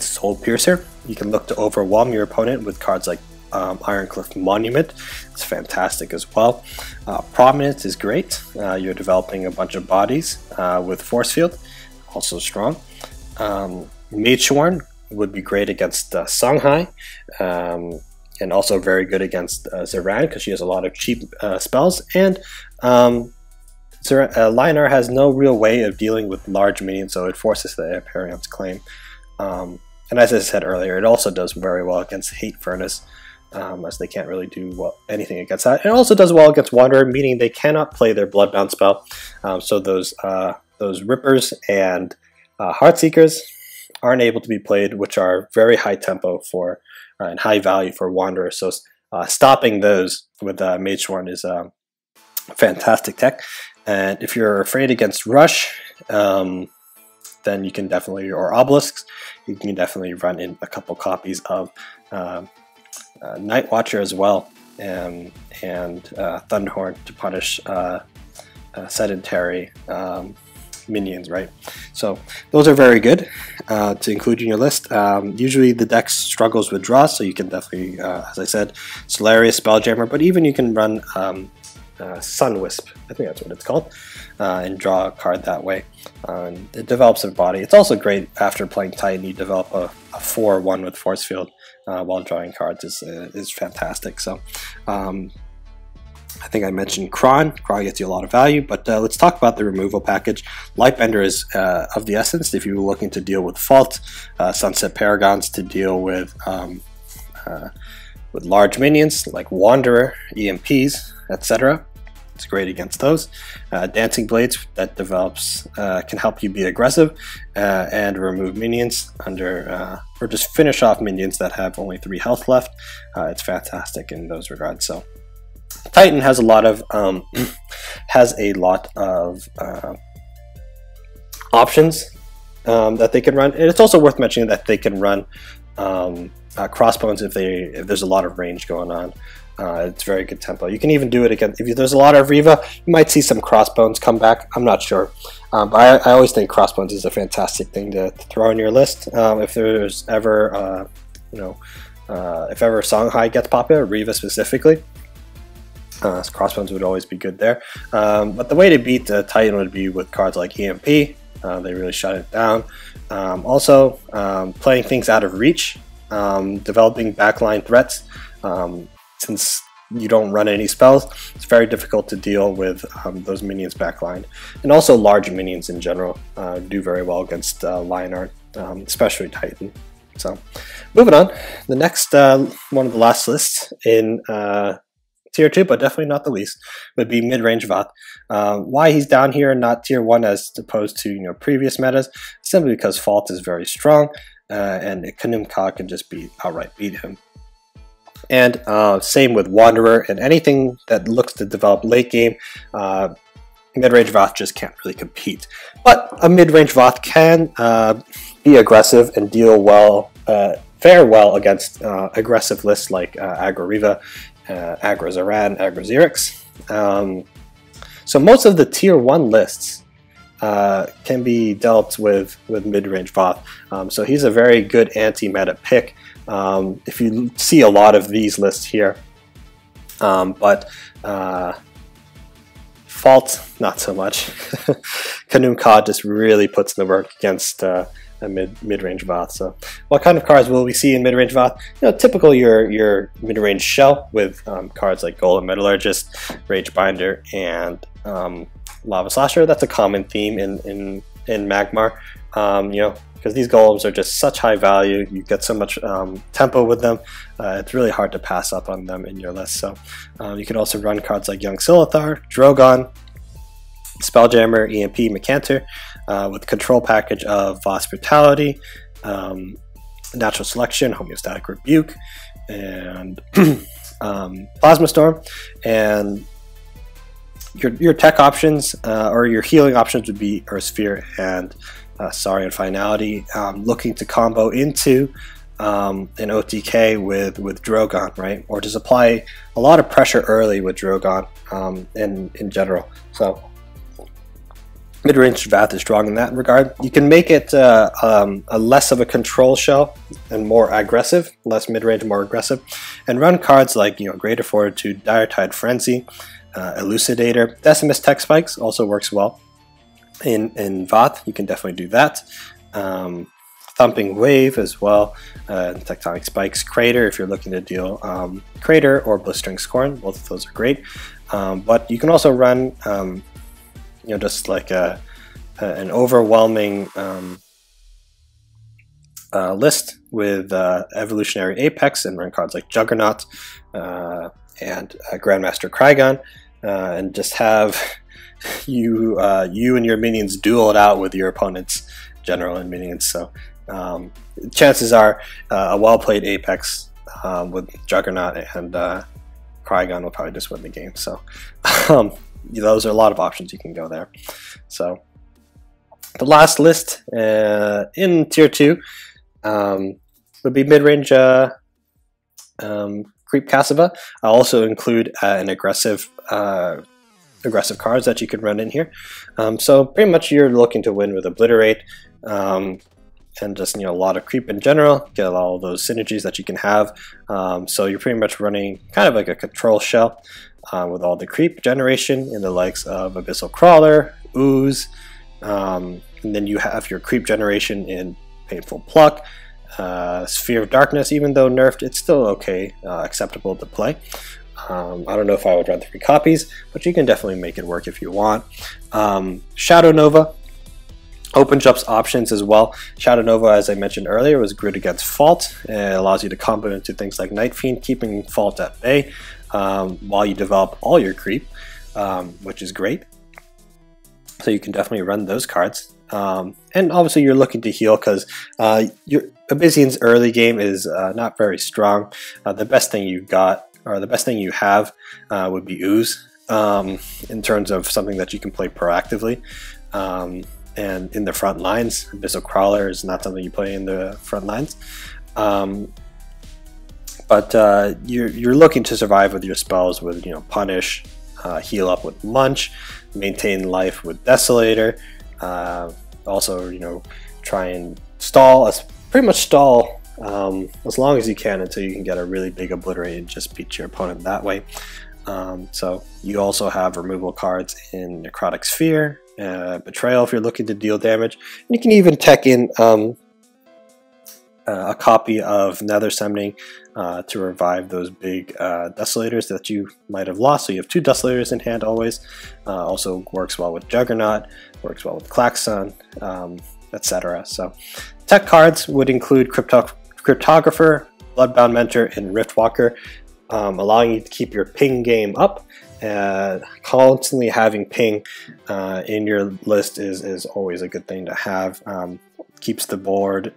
Soul Piercer. You can look to overwhelm your opponent with cards like Ironcliff Monument. It's fantastic as well. Prominence is great. You're developing a bunch of bodies with Force Field, also strong. Mageworn would be great against Songhai, and also very good against Saran because she has a lot of cheap spells. And Lion-R has no real way of dealing with large minions, so it forces the Hyperion's Claim. And as I said earlier, it also does very well against Hate Furnace. as they can't really do anything against that. It also does well against Wanderer, meaning they cannot play their Bloodbound spell. So those Rippers and Heartseekers aren't able to be played, which are very high tempo for and high value for Wanderer. So stopping those with Magesworn is a fantastic tech. And if you're afraid against Rush, then you can definitely, or Obelisks, you can definitely run in a couple copies of Night Watcher as well, and Thunderhorn to punish sedentary minions, right? So those are very good to include in your list. Usually the deck struggles with draws, so you can definitely, as I said, Solarius, Spelljammer, but even you can run Sunwisp, I think that's what it's called, and draw a card that way. It develops a body. It's also great after playing Titan. You develop a 4/1 with Force Field while drawing cards is fantastic. So I think I mentioned Kron. Kron gets you a lot of value, but let's talk about the removal package. Lightbender is of the essence if you're looking to deal with Fault, Sunset Paragons to deal with large minions like Wanderer, EMPs, etc. It's great against those. Dancing Blades that develops can help you be aggressive and remove minions under or just finish off minions that have only 3 health left. It's fantastic in those regards. So Titan has a lot of options that they can run, and it's also worth mentioning that they can run Crossbones if there's a lot of range going on. It's very good tempo. You can even do it again if there's a lot of Reba. You might see some Crossbones come back. I'm not sure, but I always think Crossbones is a fantastic thing to throw in your list. If there's ever, if ever Songhai gets popular, Reba specifically, Crossbones would always be good there. But the way to beat the Titan would be with cards like EMP. They really shut it down. Also, playing things out of reach, developing backline threats. Since you don't run any spells, it's very difficult to deal with those minions backline. And also large minions in general do very well against Lionheart, especially Titan. So moving on, the next one of the last lists in Tier 2, but definitely not the least, would be mid-range Voth. Why he's down here and not Tier 1 as opposed to previous metas, simply because Fault is very strong, and Knave can just outright beat him. And same with Wanderer, and anything that looks to develop late game, mid-range Voth just can't really compete. But a mid-range Voth can be aggressive and deal well, fare well against aggressive lists like Aggro Reba, Aggro Saran, Aggro Xerix. So most of the Tier 1 lists can be dealt with mid-range Voth. So he's a very good anti-meta pick. If you see a lot of these lists here, but Fault, not so much. Knave just really puts in the work against a mid-range Voth. So what kind of cards will we see in mid-range Voth? Typical your mid-range shell with cards like Golem Metallurgist, Rage Binder, and Lava Slasher. That's a common theme in Magmar. Because these golems are just such high value, you get so much tempo with them, it's really hard to pass up on them in your list. So you can also run cards like Young Silithar, Drogon, Spelljammer, EMP, Mecanter, with control package of Voss Brutality, Natural Selection, Homeostatic Rebuke, and Plasma Storm. And your tech options, or your healing options would be Earth Sphere and Saran Finality, looking to combo into an OTK with Drogon, right? Or just apply a lot of pressure early with Drogon in general. So mid-range Voth is strong in that regard. You can make it a less of a control shell and more aggressive, less mid-range, more aggressive, and run cards like Greater Fortitude, Dire-Tide Frenzy, Elucidator. Decimus Tech Spikes also works well. In Voth, you can definitely do that. Thumping Wave as well, Tectonic Spikes, Crater if you're looking to deal Crater or Blistering Scorn, both of those are great. But you can also run, just like an overwhelming list with Evolutionary Apex and run cards like Juggernaut and Grandmaster Krygon, and just have you and your minions duel it out with your opponent's general and minions. So chances are a well-played Apex with Juggernaut and Krygon will probably just win the game. So those are a lot of options you can go there. So the last list in Tier 2 would be mid-range Creep Cassava. I'll also include an aggressive cards that you could run in here. So pretty much you're looking to win with Obliterate and just a lot of creep in general, get all those synergies that you can have. So you're pretty much running kind of like a control shell with all the creep generation in the likes of Abyssal Crawler, Ooze, and then you have your creep generation in Painful Pluck, Sphere of Darkness. Even though nerfed, it's still okay, acceptable to play. I don't know if I would run 3 copies, but you can definitely make it work if you want. Shadow Nova opens up options as well. Shadow Nova, as I mentioned earlier, was good against Fault. It allows you to combo into things like Night Fiend, keeping Fault at bay while you develop all your creep, which is great. So you can definitely run those cards. And obviously you're looking to heal because your Abyssian's early game is not very strong. The best thing you got, or the best thing you have, would be Ooze in terms of something that you can play proactively. And in the front lines, Abyssal Crawler is not something you play in the front lines. But you're looking to survive with your spells with Punish, heal up with Munch, maintain life with Desolator. Also, try and stall, pretty much stall as long as you can until you can get a really big Obliterate and just beat your opponent that way. So you also have removal cards in Necrotic Sphere, Betrayal if you're looking to deal damage. And you can even tech in a copy of Nether Summoning to revive those big Desolators that you might have lost. So you have 2 Desolators in hand always. Also works well with Juggernaut, works well with Klaxon, etc. So tech cards would include Cryptographer, Bloodbound Mentor, and Riftwalker, allowing you to keep your ping game up. Constantly having ping in your list is always a good thing to have. Keeps the board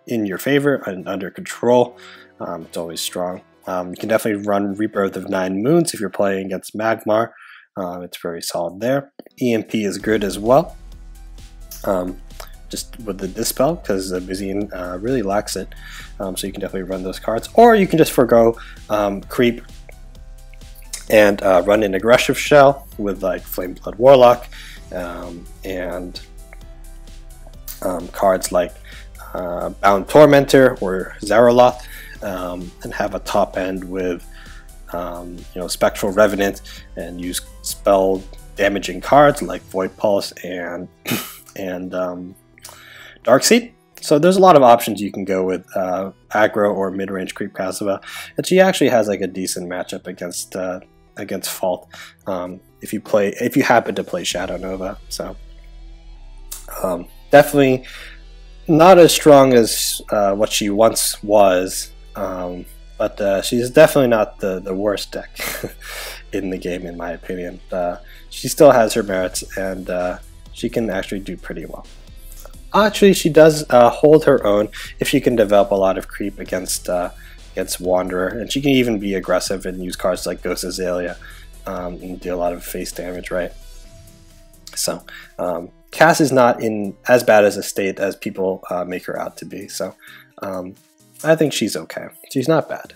in your favor and under control. It's always strong. You can definitely run Rebirth of 9 Moons if you're playing against Magmar. It's very solid there. EMP is good as well. Just with the Dispel, because Abyssian really lacks it. So you can definitely run those cards. Or you can just forgo Creep and run an Aggressive Shell with like Flameblood Warlock and cards like Bound Tormentor or Zaraloth, and have a top end with Spectral Revenant, and use spell damaging cards like Void Pulse and Darkseid. So there's a lot of options you can go with aggro or mid-range Creep Cassava, and she actually has like a decent matchup against Fault if you happen to play Shadow Nova. So definitely not as strong as what she once was, but she's definitely not the worst deck in the game, in my opinion. She still has her merits, and she can actually do pretty well. Actually, she does hold her own if she can develop a lot of creep against Wanderer, and she can even be aggressive and use cards like Ghost Azalea and do a lot of face damage, right? So Cass is not in as bad as a state as people make her out to be, so I think she's okay. She's not bad.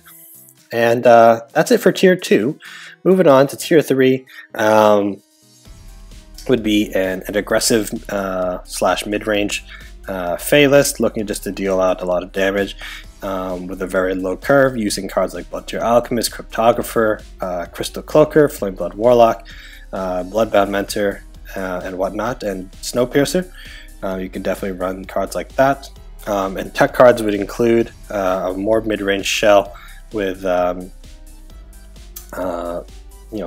And that's it for Tier 2. Moving on to Tier 3, would be an aggressive slash mid-range Fey list, looking just to deal out a lot of damage with a very low curve, using cards like Bloodtear Alchemist, Cryptographer, Crystal Cloaker, Flameblood Warlock, Bloodbound Mentor, and whatnot, and Snowpiercer. You can definitely run cards like that. And tech cards would include a more mid-range shell with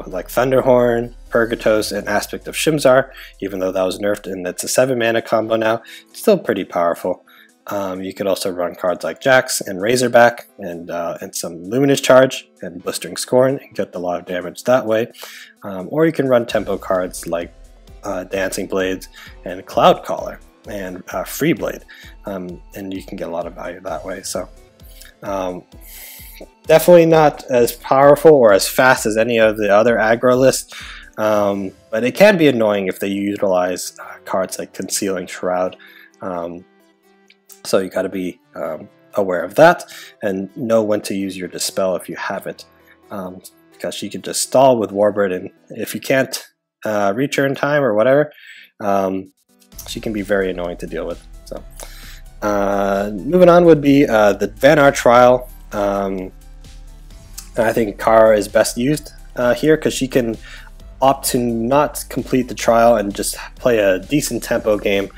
like Thunderhorn, Purgatos, and Aspect of Shimzar. Even though that was nerfed and it's a 7 mana combo now, it's still pretty powerful. You could also run cards like Jax and Razorback and some Luminous Charge and Blistering Scorn and get a lot of damage that way. Or you can run tempo cards like Dancing Blades and Cloud Caller and Free Blade, and you can get a lot of value that way. So definitely not as powerful or as fast as any of the other aggro lists, but it can be annoying if they utilize cards like Concealing Shroud. So you got to be aware of that and know when to use your Dispel if you have it, because she can just stall with Warbird, and if you can't reach her in time or whatever, she can be very annoying to deal with. So moving on would be the Vanar Trial. I think Kara is best used here because she can opt to not complete the trial and just play a decent tempo game.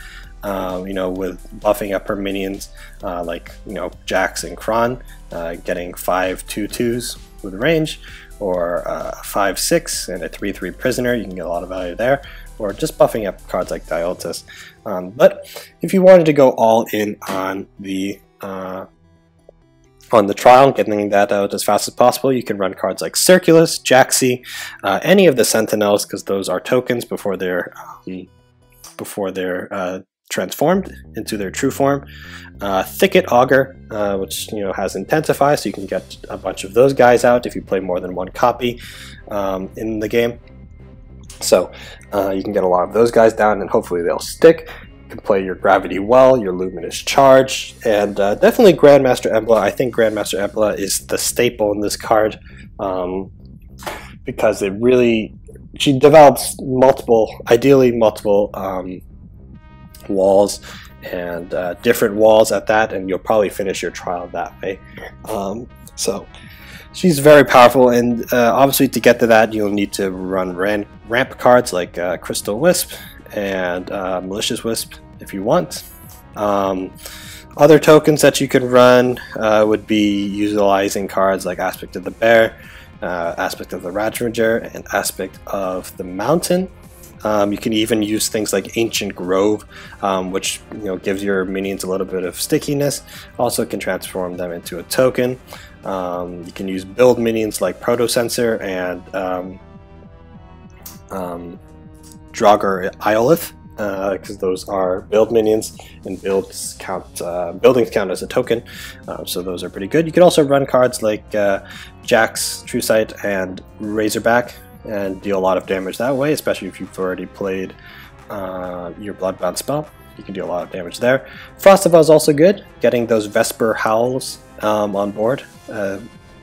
You know, with buffing up her minions like, you know, Jax and Kron, getting 5 2/2s with range, or 5/6 and a 3/3 prisoner. You can get a lot of value there, or just buffing up cards like Dioltus. But if you wanted to go all in on the trial, getting that out as fast as possible, you can run cards like Circulus, Jaxi, any of the Sentinels, because those are tokens before they're transformed into their true form. Thicket Augur, which, you know, has Intensify, so you can get a bunch of those guys out if you play more than one copy in the game. So you can get a lot of those guys down, and hopefully they'll stick. You can play your Gravity Well, your Luminous Charge, and definitely Grandmaster Embla. I think Grandmaster Embla is the staple in this card, because it really, she develops ideally multiple walls, and different walls at that, and you'll probably finish your trial that way. So she's very powerful, and obviously to get to that you'll need to run ramp cards like Crystal Wisp and Malicious Wisp if you want. Other tokens that you can run would be utilizing cards like Aspect of the Bear, Aspect of the Ravager, and Aspect of the Mountain. You can even use things like Ancient Grove, which, you know, gives your minions a little bit of stickiness. Also can transform them into a token. You can use build minions like Protosensor and Draugr Iolith, because those are build minions, and buildings count as a token. So those are pretty good. You can also run cards like Jax, True Sight, and Razorback, and deal a lot of damage that way, especially if you've already played your Bloodbound spell. You can do a lot of damage there. Frostiva is also good, getting those Vesper Howls on board,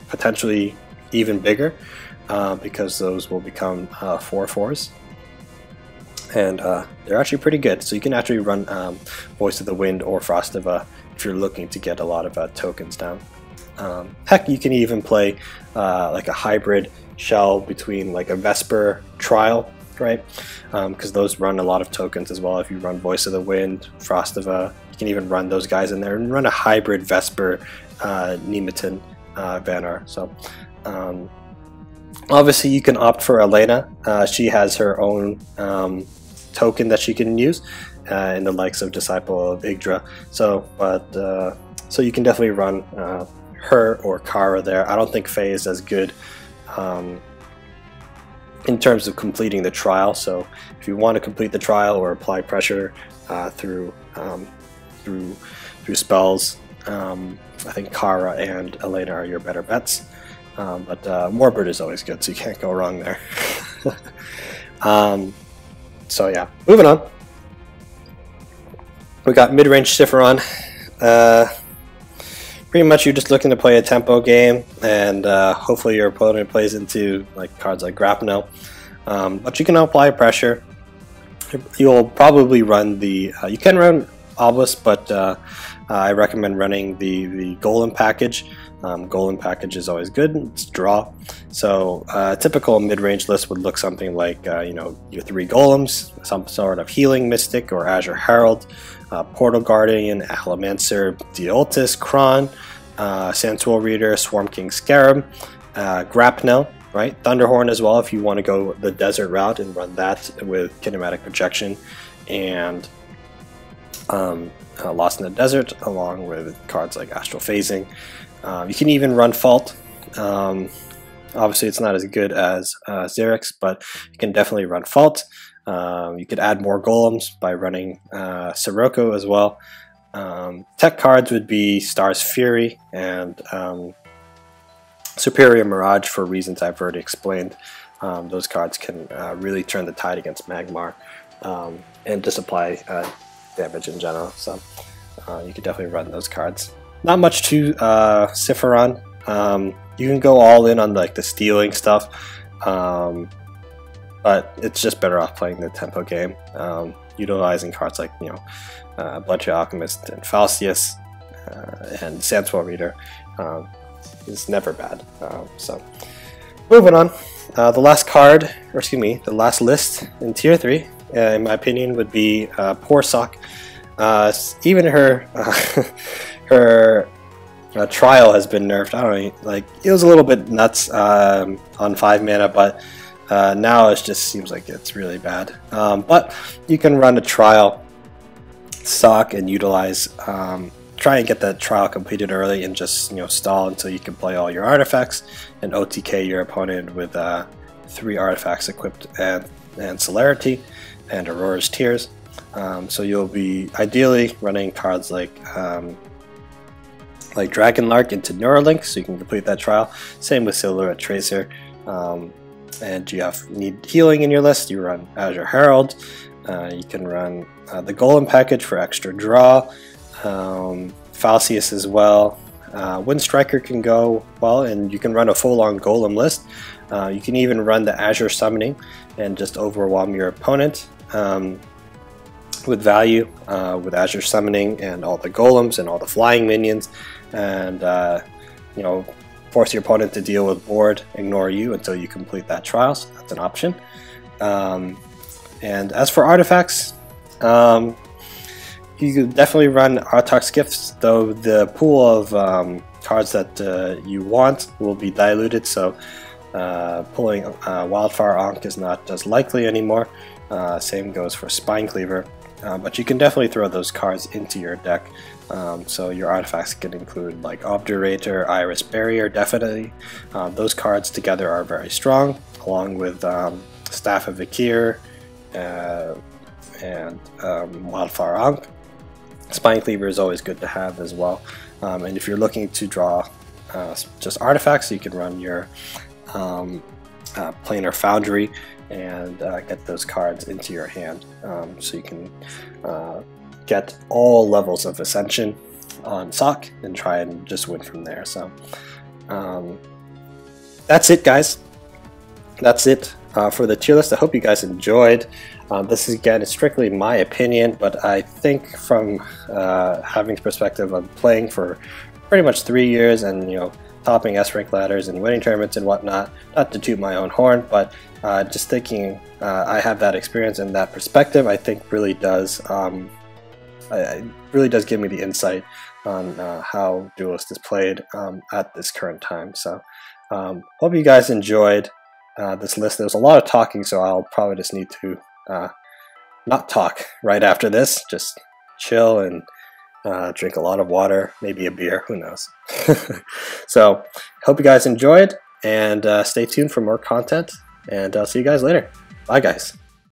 potentially even bigger, because those will become 4/4s. And they're actually pretty good, so you can actually run Voice of the Wind or Frostiva if you're looking to get a lot of tokens down. Heck, you can even play like a hybrid shell between like a Vesper Trial, right? Because those run a lot of tokens as well. If you run Voice of the Wind, Frostiva, you can even run those guys in there and run a hybrid Vesper Nemeton Vanar. So obviously you can opt for Elena. She has her own token that she can use in the likes of Disciple of Yggdra. So you can definitely run her or Kara there. I don't think Faye is as good in terms of completing the trial, so if you want to complete the trial or apply pressure through spells, I think Kara and Elena are your better bets. But Warbird is always good, so you can't go wrong there. So yeah, moving on. We got mid-range Sifron. Pretty much you're just looking to play a tempo game, and hopefully your opponent plays into like cards like Grapnel. But you can apply pressure. You'll probably run the you can run Obelisk, but I recommend running the Golem package. Golem package is always good. It's draw. So a typical mid-range list would look something like you know, your 3 Golems, some sort of Healing Mystic or Azure Herald, Portal Guardian, Alamancer, Dioltus, Kron, Santual Reader, Swarm King Scarab, Grapnel, right? Thunderhorn as well if you want to go the desert route and run that with Kinematic Projection, and Lost in the Desert, along with cards like Astral Phasing. You can even run Fault. Obviously, it's not as good as Xerix, but you can definitely run Fault. You could add more golems by running Sirocco as well. Tech cards would be Star's Fury and Superior Mirage for reasons I've already explained. Those cards can really turn the tide against Magmar and just apply damage in general. So you could definitely run those cards. Not much to Saran. You can go all in on like the stealing stuff, but it's just better off playing the tempo game, utilizing cards like Bloodshot Alchemist and Falcius and Sandstorm Reader is never bad. So moving on, the last card, or excuse me, the last list in Tier 3, in my opinion, would be Poor Sock. Even her her trial has been nerfed. I don't know, like it was a little bit nuts on 5 mana, but now it just seems like it's really bad. But you can run a trial Sock and utilize, try and get that trial completed early and just stall until you can play all your artifacts and OTK your opponent with 3 artifacts equipped and Celerity and Aurora's Tears. So you'll be ideally running cards like Dragonlark into Neuralink, so you can complete that trial. Same with Silhouette Tracer. And you need healing in your list, you run Azure Herald. You can run the Golem package for extra draw. Falcius as well. Windstriker can go well, and you can run a full-on Golem list. You can even run the Azure Summoning and just overwhelm your opponent with value with Azure Summoning and all the Golems and all the flying minions, and force your opponent to deal with board, ignore you until you complete that trial. So that's an option. And as for artifacts, you could definitely run Artox Gifts, though the pool of cards that you want will be diluted, so pulling Wildfire Ankh is not as likely anymore. Same goes for Spine Cleaver, but you can definitely throw those cards into your deck. So your artifacts can include like Obdurator, Iris Barrier, definitely. Those cards together are very strong, along with Staff of Vakir and Wildfire Ankh. Spine Cleaver is always good to have as well. And if you're looking to draw just artifacts, you can run your Planar Foundry and get those cards into your hand. So you can get all levels of Ascension on Sock and try and just win from there. So that's it, guys. That's it for the tier list. I hope you guys enjoyed. This is, again, strictly my opinion, but I think from having perspective of playing for pretty much 3 years and topping S-rank ladders and winning tournaments and whatnot, not to toot my own horn, but just thinking I have that experience and that perspective, I think really does give me the insight on how Duelist is played at this current time. So hope you guys enjoyed this list. There was a lot of talking, so I'll probably just need to not talk right after this, just chill and drink a lot of water, maybe a beer, who knows. So hope you guys enjoyed, and stay tuned for more content, and I'll see you guys later. Bye, guys.